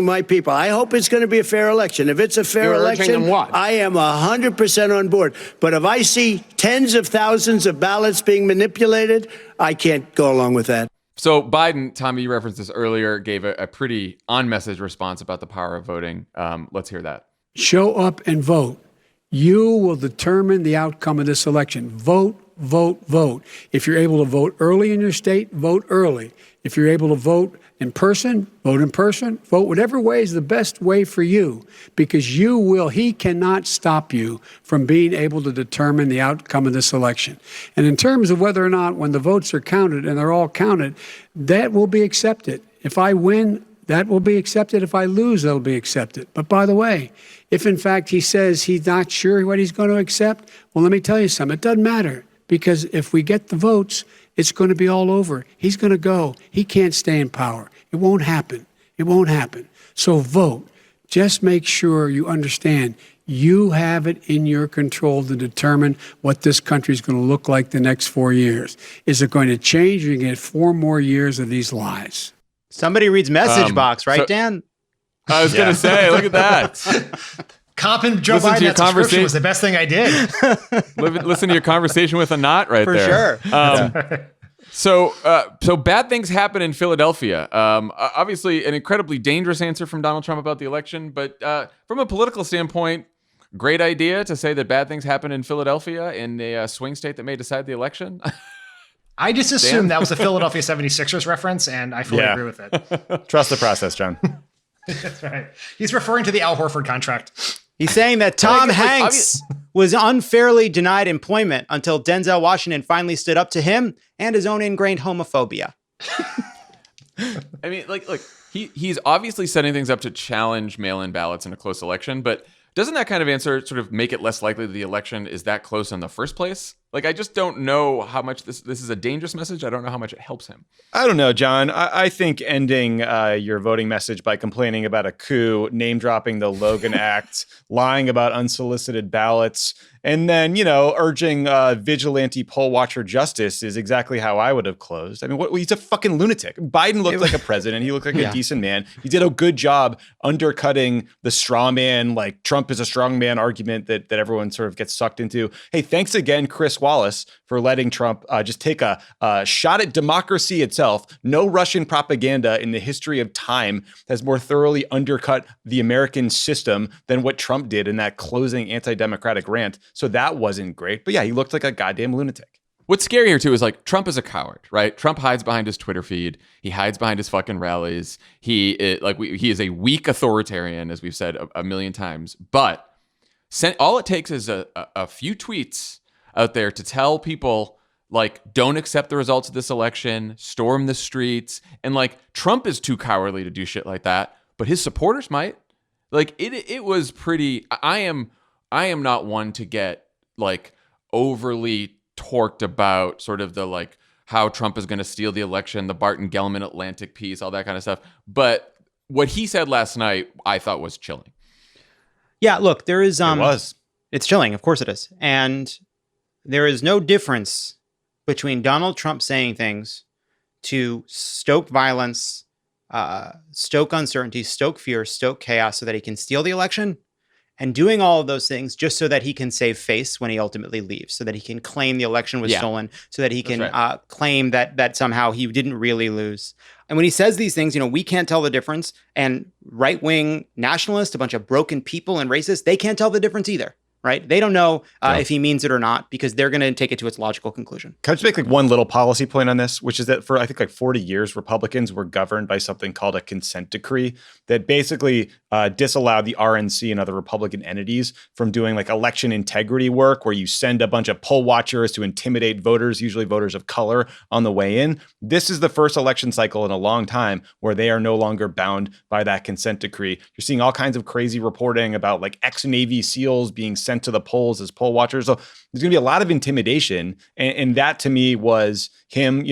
my people. I hope it's going to be a fair election. If it's a fair election, I am 100% on board. But if I see tens of thousands of ballots being manipulated, I can't go along with that. So Biden, Tommy, you referenced this earlier, gave a pretty on-message response about the power of voting. Let's hear that. Show up and vote. You will determine the outcome of this election. Vote, vote, vote. If you're able to vote early in your state, vote early. If you're able to vote in person, vote in person. Vote whatever way is the best way for you, because he cannot stop you from being able to determine the outcome of this election. And in terms of whether or not, when the votes are counted, and they're all counted, that will be accepted. If I win, that will be accepted. If I lose, that'll be accepted. But by the way, if in fact he says he's not sure what he's going to accept, well, let me tell you something. It doesn't matter, because if we get the votes, it's going to be all over. He's going to go. He can't stay in power. It won't happen. It won't happen. So vote. Just make sure you understand You have it in your control to determine what this country is going to look like the next 4 years. Is it going to change? You're going to get 4 more years of these lies. Somebody reads Message Box, right, so- Dan? I was going to say, look at that. Comping Joe Listen to Biden your at subscription conversation. was the best thing I did. Listen to your conversation with a knot right For there. sure. So bad things happen in Philadelphia. Obviously, an incredibly dangerous answer from Donald Trump about the election, but from a political standpoint, great idea to say that bad things happen in Philadelphia, in a swing state that may decide the election. I just assumed that was a Philadelphia 76ers reference, and I fully Yeah. agree with it. Trust the process, John. That's right. He's referring to the Al Horford contract. He's saying that Tom Like, Hanks was unfairly denied employment until Denzel Washington finally stood up to him and his own ingrained homophobia. I mean, look, he's obviously setting things up to challenge mail-in ballots in a close election, but doesn't that kind of answer sort of make it less likely that the election is that close in the first place? Like, I just don't know how much this is a dangerous message. I don't know how much it helps him. I don't know, John. I think ending your voting message by complaining about a coup, name dropping the Logan Act, lying about unsolicited ballots, and then, urging vigilante poll watcher justice is exactly how I would have closed. I mean, he's a fucking lunatic. Biden looked like a president. He looked like a decent man. He did a good job undercutting the straw man, like Trump is a strong man argument that everyone sort of gets sucked into. Hey, thanks again, Chris Wallace, for letting Trump just take a shot at democracy itself. No Russian propaganda in the history of time has more thoroughly undercut the American system than what Trump did in that closing anti-democratic rant. So that wasn't great. But yeah, he looked like a goddamn lunatic. What's scary here, too, is like Trump is a coward, right? Trump hides behind his Twitter feed. He hides behind his fucking rallies. He is a weak authoritarian, as we've said a million times. But all it takes is a few tweets out there to tell people, like, don't accept the results of this election, storm the streets. And like, Trump is too cowardly to do shit like that, but his supporters might. Like, it was pretty. I am not one to get like overly torqued about sort of the like how Trump is going to steal the election, the Barton Gellman Atlantic piece, all that kind of stuff. But what he said last night, I thought was chilling. Yeah, look, there is It was. It's chilling, of course it is. And there is no difference between Donald Trump saying things to stoke violence, stoke uncertainty, stoke fear, stoke chaos so that he can steal the election, and doing all of those things just so that he can save face when he ultimately leaves, so that he can claim the election was stolen, so that he can claim that somehow he didn't really lose. And when he says these things, we can't tell the difference. And right-wing nationalists, a bunch of broken people and racists, they can't tell the difference either. Right? They don't know if he means it or not, because they're going to take it to its logical conclusion. Can I just make like one little policy point on this, which is that for I think like 40 years, Republicans were governed by something called a consent decree that basically disallowed the RNC and other Republican entities from doing like election integrity work, where you send a bunch of poll watchers to intimidate voters, usually voters of color, on the way in. This is the first election cycle in a long time where they are no longer bound by that consent decree. You're seeing all kinds of crazy reporting about like ex-Navy SEALs being sent to the polls as poll watchers. So there's going to be a lot of intimidation. And that to me was him,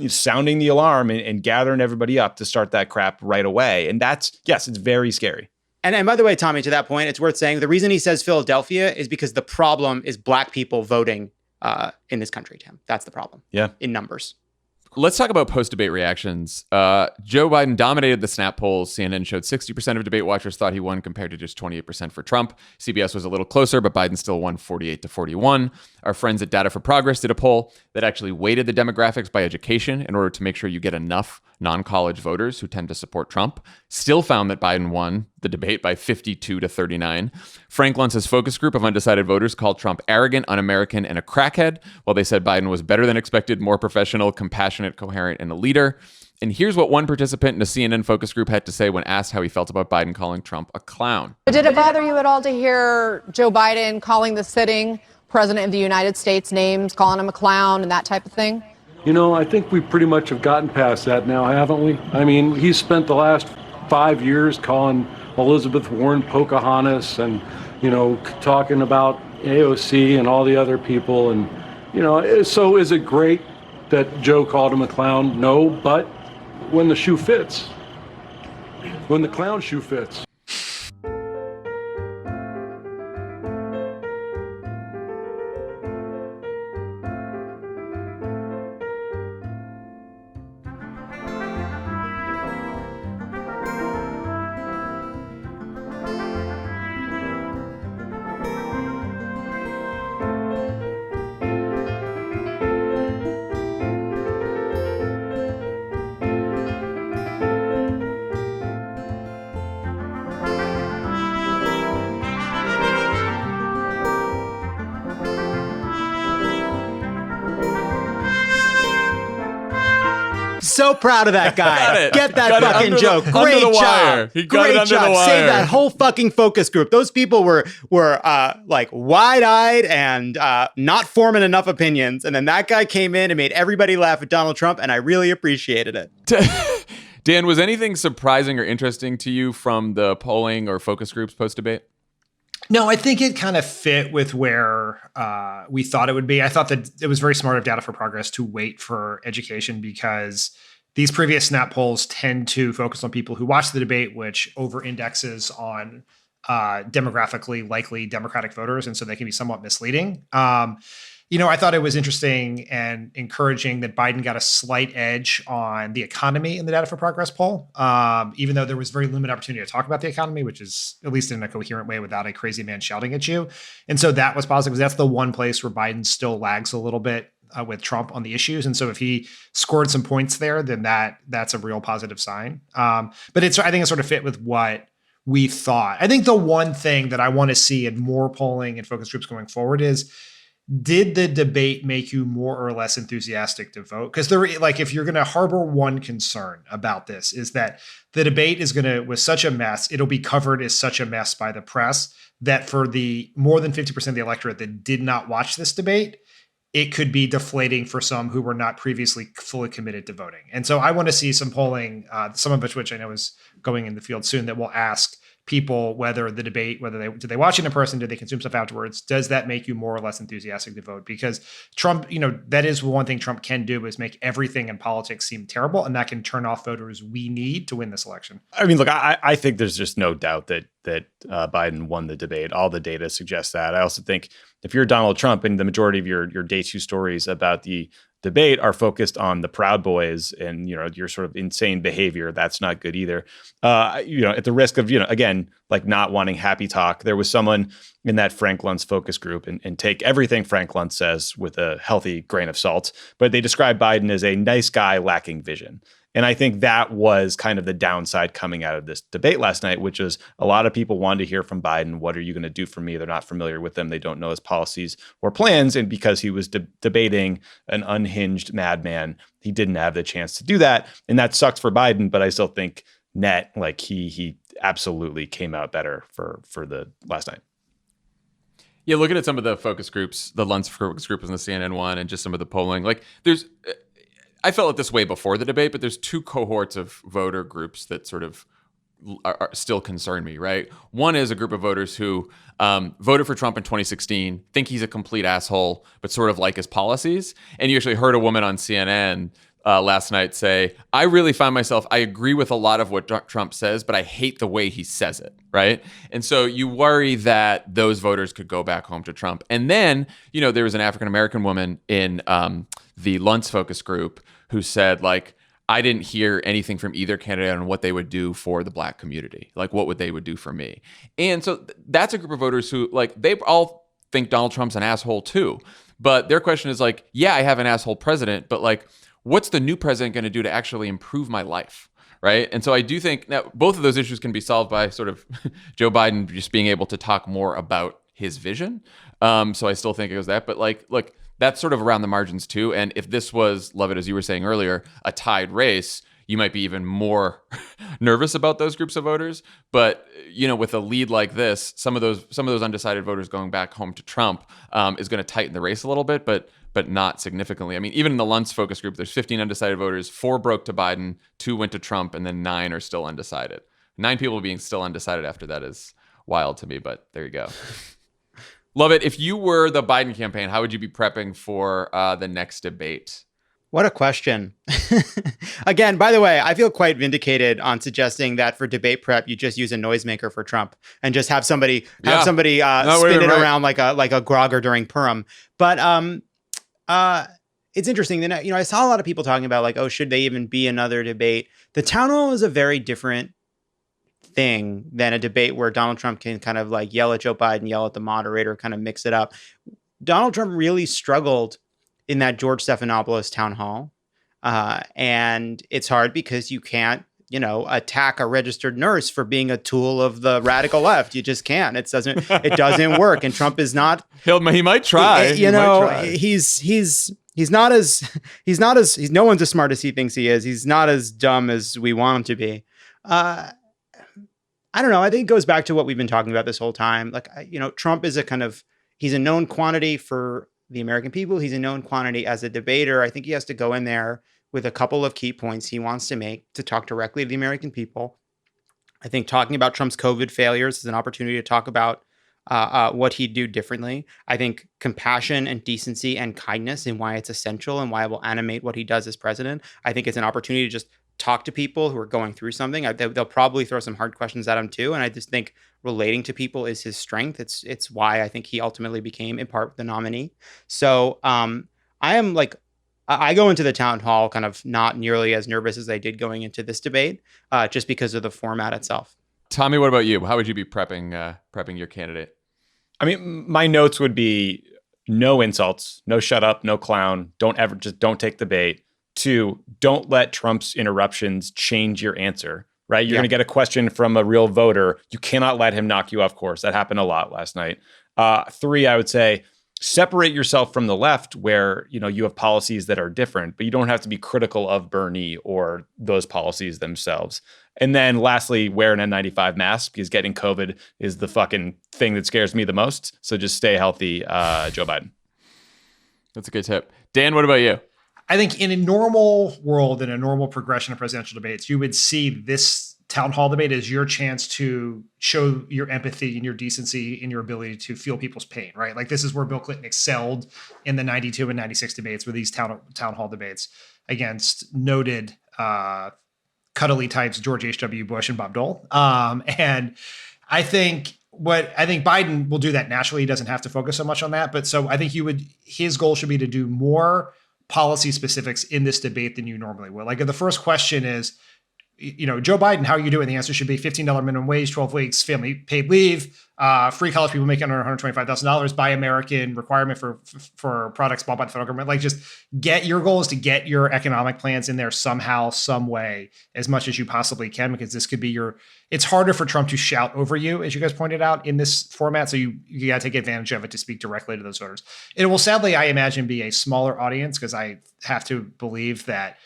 sounding the alarm and gathering everybody up to start that crap right away. And that's, yes, it's very scary. And by the way, Tommy, to that point, it's worth saying the reason he says Philadelphia is because the problem is black people voting in this country, Tim. That's the problem. Yeah. In numbers. Let's talk about post-debate reactions. Joe Biden dominated the Snap polls. CNN showed 60% of debate watchers thought he won, compared to just 28% for Trump. CBS was a little closer, but Biden still won 48-41. Our friends at Data for Progress did a poll that actually weighted the demographics by education in order to make sure you get enough non-college voters who tend to support Trump. Still found that Biden won the debate by 52-39. Frank Luntz's focus group of undecided voters called Trump arrogant, un-American, and a crackhead, while they said Biden was better than expected, more professional, compassionate, coherent, and a leader. And here's what one participant in a CNN focus group had to say when asked how he felt about Biden calling Trump a clown. Did it bother you at all to hear Joe Biden calling the sitting president of the United States names, calling him a clown and that type of thing? I think we pretty much have gotten past that now, haven't we? I mean, he's spent the last 5 years calling Elizabeth Warren Pocahontas and, talking about AOC and all the other people. And, so is it great that Joe called him a clown? No, but when the shoe fits, when the clown shoe fits. so proud of that guy. Get that fucking joke. Great job. He got it under the wire. Save that whole fucking focus group. Those people were like wide-eyed and not forming enough opinions. And then that guy came in and made everybody laugh at Donald Trump, and I really appreciated it. Dan, was anything surprising or interesting to you from the polling or focus groups post-debate? No, I think it kind of fit with where we thought it would be. I thought that it was very smart of Data for Progress to wait for education, because these previous Snap polls tend to focus on people who watch the debate, which over-indexes on demographically likely Democratic voters, and so they can be somewhat misleading. I thought it was interesting and encouraging that Biden got a slight edge on the economy in the Data for Progress poll, even though there was very limited opportunity to talk about the economy, which is at least in a coherent way without a crazy man shouting at you. And so that was positive, because that's the one place where Biden still lags a little bit with Trump on the issues. And so if he scored some points there, then that's a real positive sign. But I think it sort of fit with what we thought. I think the one thing that I want to see in more polling and focus groups going forward is, did the debate make you more or less enthusiastic to vote? Because if you're going to harbor one concern about this, is that the debate was such a mess, it'll be covered as such a mess by the press, that for the more than 50% of the electorate that did not watch this debate, it could be deflating for some who were not previously fully committed to voting. And so I want to see some polling, some of which I know is going in the field soon, that will ask people whether the debate, did they watch it in person, did they consume stuff afterwards, does that make you more or less enthusiastic to vote? Because Trump, that is one thing Trump can do, is make everything in politics seem terrible, and that can turn off voters we need to win this election. I mean, look, I think there's just no doubt that Biden won the debate. All the data suggests that. I also think if you're Donald Trump and the majority of your day two stories about the debate are focused on the Proud Boys and, your sort of insane behavior, that's not good either. At the risk of, again, like not wanting happy talk, there was someone in that Frank Luntz focus group, and take everything Frank Luntz says with a healthy grain of salt, but they described Biden as a nice guy lacking vision. And I think that was kind of the downside coming out of this debate last night, which is a lot of people wanted to hear from Biden. What are you going to do for me? They're not familiar with them. They don't know his policies or plans. And because he was debating an unhinged madman, he didn't have the chance to do that. And that sucked for Biden. But I still think net, like he absolutely came out better for the last night. Yeah, looking at some of the focus groups, the Luntz focus group was in the CNN one, and just some of the polling, I felt it this way before the debate, but there's two cohorts of voter groups that sort of are still concern me, right? One is a group of voters who voted for Trump in 2016, think he's a complete asshole, but sort of like his policies. And you actually heard a woman on CNN last night say, I really find myself, I agree with a lot of what Trump says, but I hate the way he says it, right? And so you worry that those voters could go back home to Trump. And then, there was an African-American woman in the Luntz focus group who said, I didn't hear anything from either candidate on what they would do for the Black community. What would they would do for me? And so that's a group of voters who, they all think Donald Trump's an asshole too. But their question is yeah, I have an asshole president, but what's the new president going to do to actually improve my life? Right. And so I do think that both of those issues can be solved by sort of Joe Biden just being able to talk more about his vision. So I still think it goes that. But look, that's sort of around the margins too. And if this was, Lovett, as you were saying earlier, a tied race, you might be even more nervous about those groups of voters. But, with a lead like this, some of those undecided voters going back home to Trump is going to tighten the race a little bit, but not significantly. I mean, even in the Luntz focus group, there's 15 undecided voters, 4 broke to Biden, 2 went to Trump, and then 9 are still undecided. 9 people being still undecided after that is wild to me, but there you go. Lovett, if you were the Biden campaign, how would you be prepping for the next debate? What a question. Again, by the way, I feel quite vindicated on suggesting that for debate prep, you just use a noisemaker for Trump and just have somebody spin it around like a grogger during Purim. But it's interesting that, I saw a lot of people talking about should they even be another debate? The town hall is a very different thing than a debate where Donald Trump can kind of yell at Joe Biden, yell at the moderator, kind of mix it up. Donald Trump really struggled in that George Stephanopoulos town hall. And it's hard because you can't, attack a registered nurse for being a tool of the radical left. You just can't. It doesn't work. And Trump is not. He might try. He's he's no one's as smart as he thinks he is. He's not as dumb as we want him to be. I don't know. I think it goes back to what we've been talking about this whole time. Like, Trump is he's a known quantity for the American people. He's a known quantity as a debater. I think he has to go in there with a couple of key points he wants to make to talk directly to the American people. I think talking about Trump's COVID failures is an opportunity to talk about what he'd do differently. I think compassion and decency and kindness and why it's essential and why it will animate what he does as president. I think it's an opportunity to just talk to people who are going through something. They'll probably throw some hard questions at him too. And I just think relating to people is his strength. It's why I think he ultimately became in part the nominee. So I go into the town hall kind of not nearly as nervous as I did going into this debate, just because of the format itself. Tommy, what about you? How would you be prepping your candidate? I mean, my notes would be no insults, no shut up, no clown. Don't take the bait. 2, don't let Trump's interruptions change your answer, right? You're going to get a question from a real voter. You cannot let him knock you off course. That happened a lot last night. 3, I would say, separate yourself from the left where, you have policies that are different, but you don't have to be critical of Bernie or those policies themselves. And then lastly, wear an N95 mask because getting COVID is the fucking thing that scares me the most. So just stay healthy, Joe Biden. That's a good tip. Dan, what about you? I think in a normal world, in a normal progression of presidential debates, you would see this town hall debate as your chance to show your empathy and your decency and your ability to feel people's pain, right? Like this is where Bill Clinton excelled in the 92 and 96 debates, with these town hall debates against noted cuddly types George H.W. Bush and Bob Dole. And I think Biden will do that naturally. He doesn't have to focus so much on that. But so I think his goal should be to do more policy specifics in this debate than you normally would. Like if the first question is, Joe Biden, how are you doing? The answer should be $15 minimum wage, 12 weeks, family paid leave, free college people making under $125,000, buy American, requirement for products bought by the federal government. Like just your goal is to get your economic plans in there somehow, some way, as much as you possibly can, because this could be it's harder for Trump to shout over you, as you guys pointed out, in this format. So you got to take advantage of it to speak directly to those voters. It will sadly, I imagine, be a smaller audience because I have to believe that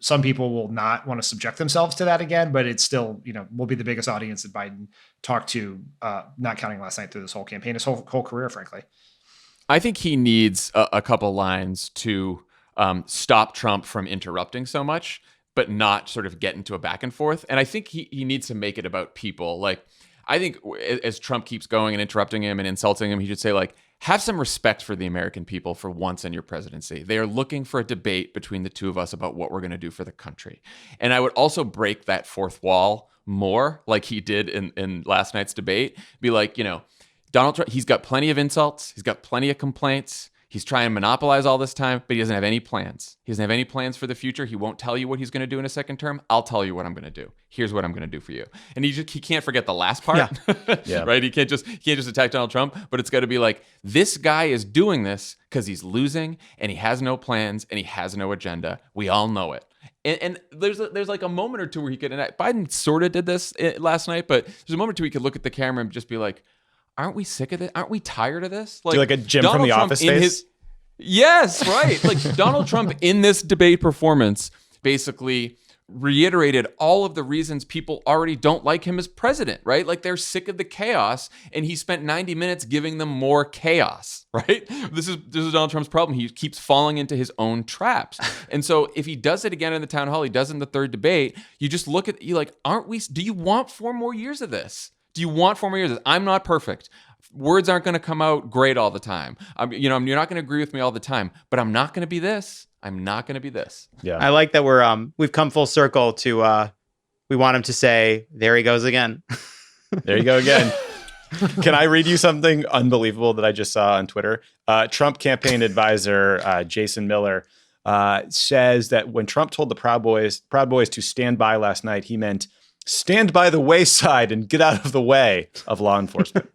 some people will not want to subject themselves to that again, but it's still, will be the biggest audience that Biden talked to, not counting last night, through this whole campaign, his whole career, frankly. I think he needs a couple lines to stop Trump from interrupting so much, but not sort of get into a back and forth. And I think he needs to make it about people. Like, I think as Trump keeps going and interrupting him and insulting him, he should say, like, have some respect for the American people for once in your presidency. They are looking for a debate between the two of us about what we're going to do for the country. And I would also break that fourth wall more, like he did in last night's debate. Be like, Donald Trump, he's got plenty of insults. He's got plenty of complaints. He's trying to monopolize all this time, but he doesn't have any plans. He doesn't have any plans for the future. He won't tell you what he's going to do in a second term. I'll tell you what I'm going to do. Here's what I'm going to do for you. And he can't forget the last part, Yeah. Right? He can't just attack Donald Trump, but it's got to be like, this guy is doing this because he's losing and he has no plans and he has no agenda. We all know it. And there's like a moment or two where he could, and Biden sort of did this last night, but there's a moment or two he could look at the camera and just be like, aren't we sick of this? Aren't we tired of this? Like a Jim from The Office face? Yes, right. Like Donald Trump in this debate performance basically reiterated all of the reasons people already don't like him as president, right? Like they're sick of the chaos, and he spent 90 minutes giving them more chaos, right? This is Donald Trump's problem. He keeps falling into his own traps. And so if he does it again in the town hall, he does it in the third debate, you just look at, you like, do you want 4 more years of this? Do you want 4 more years? I'm not perfect. Words aren't going to come out great all the time. You're not going to agree with me all the time, but I'm not going to be this. I'm not going to be this. Yeah. I like that we've come full circle to we want him to say, there he goes again. There you go again. Can I read you something unbelievable that I just saw on Twitter? Trump campaign advisor Jason Miller says that when Trump told the Proud Boys to stand by last night, he meant stand by the wayside and get out of the way of law enforcement.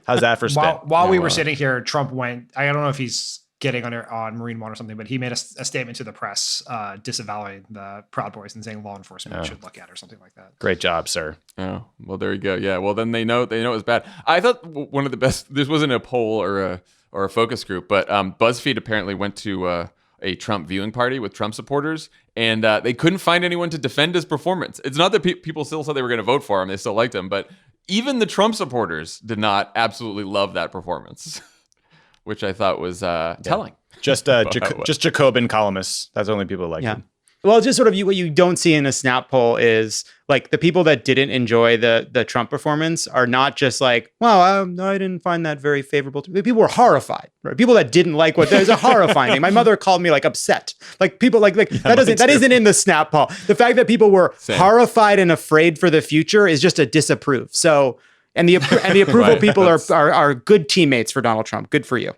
How's that for spin? While we were sitting here, Trump went, I don't know if he's getting on Marine One or something, but he made a statement to the press disavowing the Proud Boys and saying law enforcement should look at or something like that. Great job, sir. Oh, well, there you go. Yeah, well, then they know it was bad. I thought one of the best, this wasn't a poll or or a focus group, but BuzzFeed apparently went to a Trump viewing party with Trump supporters, and they couldn't find anyone to defend his performance. It's not that people still said they were going to vote for him; they still liked him, but even the Trump supporters did not absolutely love that performance, which I thought was telling. Just Jacobin columnists. That's the only people who like him. Well, just sort of what you don't see in a Snap poll is like the people that didn't enjoy the Trump performance are not just like, well, I didn't find that very favorable. People were horrified. Right? People that didn't like what there's a horrifying thing. My mother called me like upset. Like people like that isn't in the Snap poll. The fact that people were horrified and afraid for the future is just a disapprove. So and the approval people are good teammates for Donald Trump. Good for you.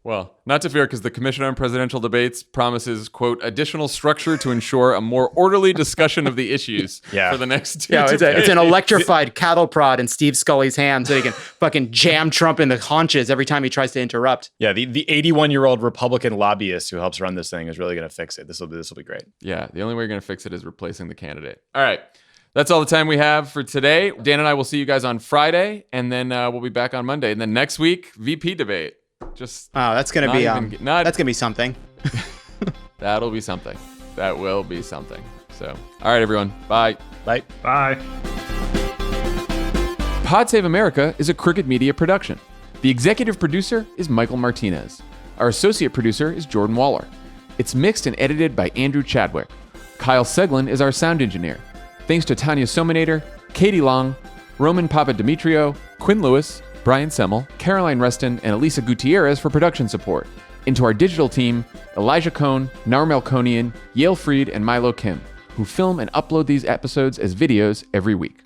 Well, not to fear, because the Commission on Presidential Debates promises, quote, additional structure to ensure a more orderly discussion of the issues for the next 2 debates. It's an electrified cattle prod in Steve Scully's hands so he can fucking jam Trump in the haunches every time he tries to interrupt. Yeah, the 81-year-old Republican lobbyist who helps run this thing is really going to fix it. This will be great. Yeah, the only way you're going to fix it is replacing the candidate. All right. That's all the time we have for today. Dan and I will see you guys on Friday, and then we'll be back on Monday. And then next week, VP debate. That's gonna be that's gonna be something. That'll be something. That will be something. So, all right, everyone. Bye. Bye. Bye. Pod Save America is a Crooked Media production. The executive producer is Michael Martinez. Our associate producer is Jordan Waller. It's mixed and edited by Andrew Chadwick. Kyle Seglin is our sound engineer. Thanks to Tanya Sominator, Katie Long, Roman Papadimitriou, Quinn Lewis, Brian Semmel, Caroline Reston, and Elisa Gutierrez for production support. Into our digital team, Elijah Cohn, Nar Melkonian, Yale Freed, and Milo Kim, who film and upload these episodes as videos every week.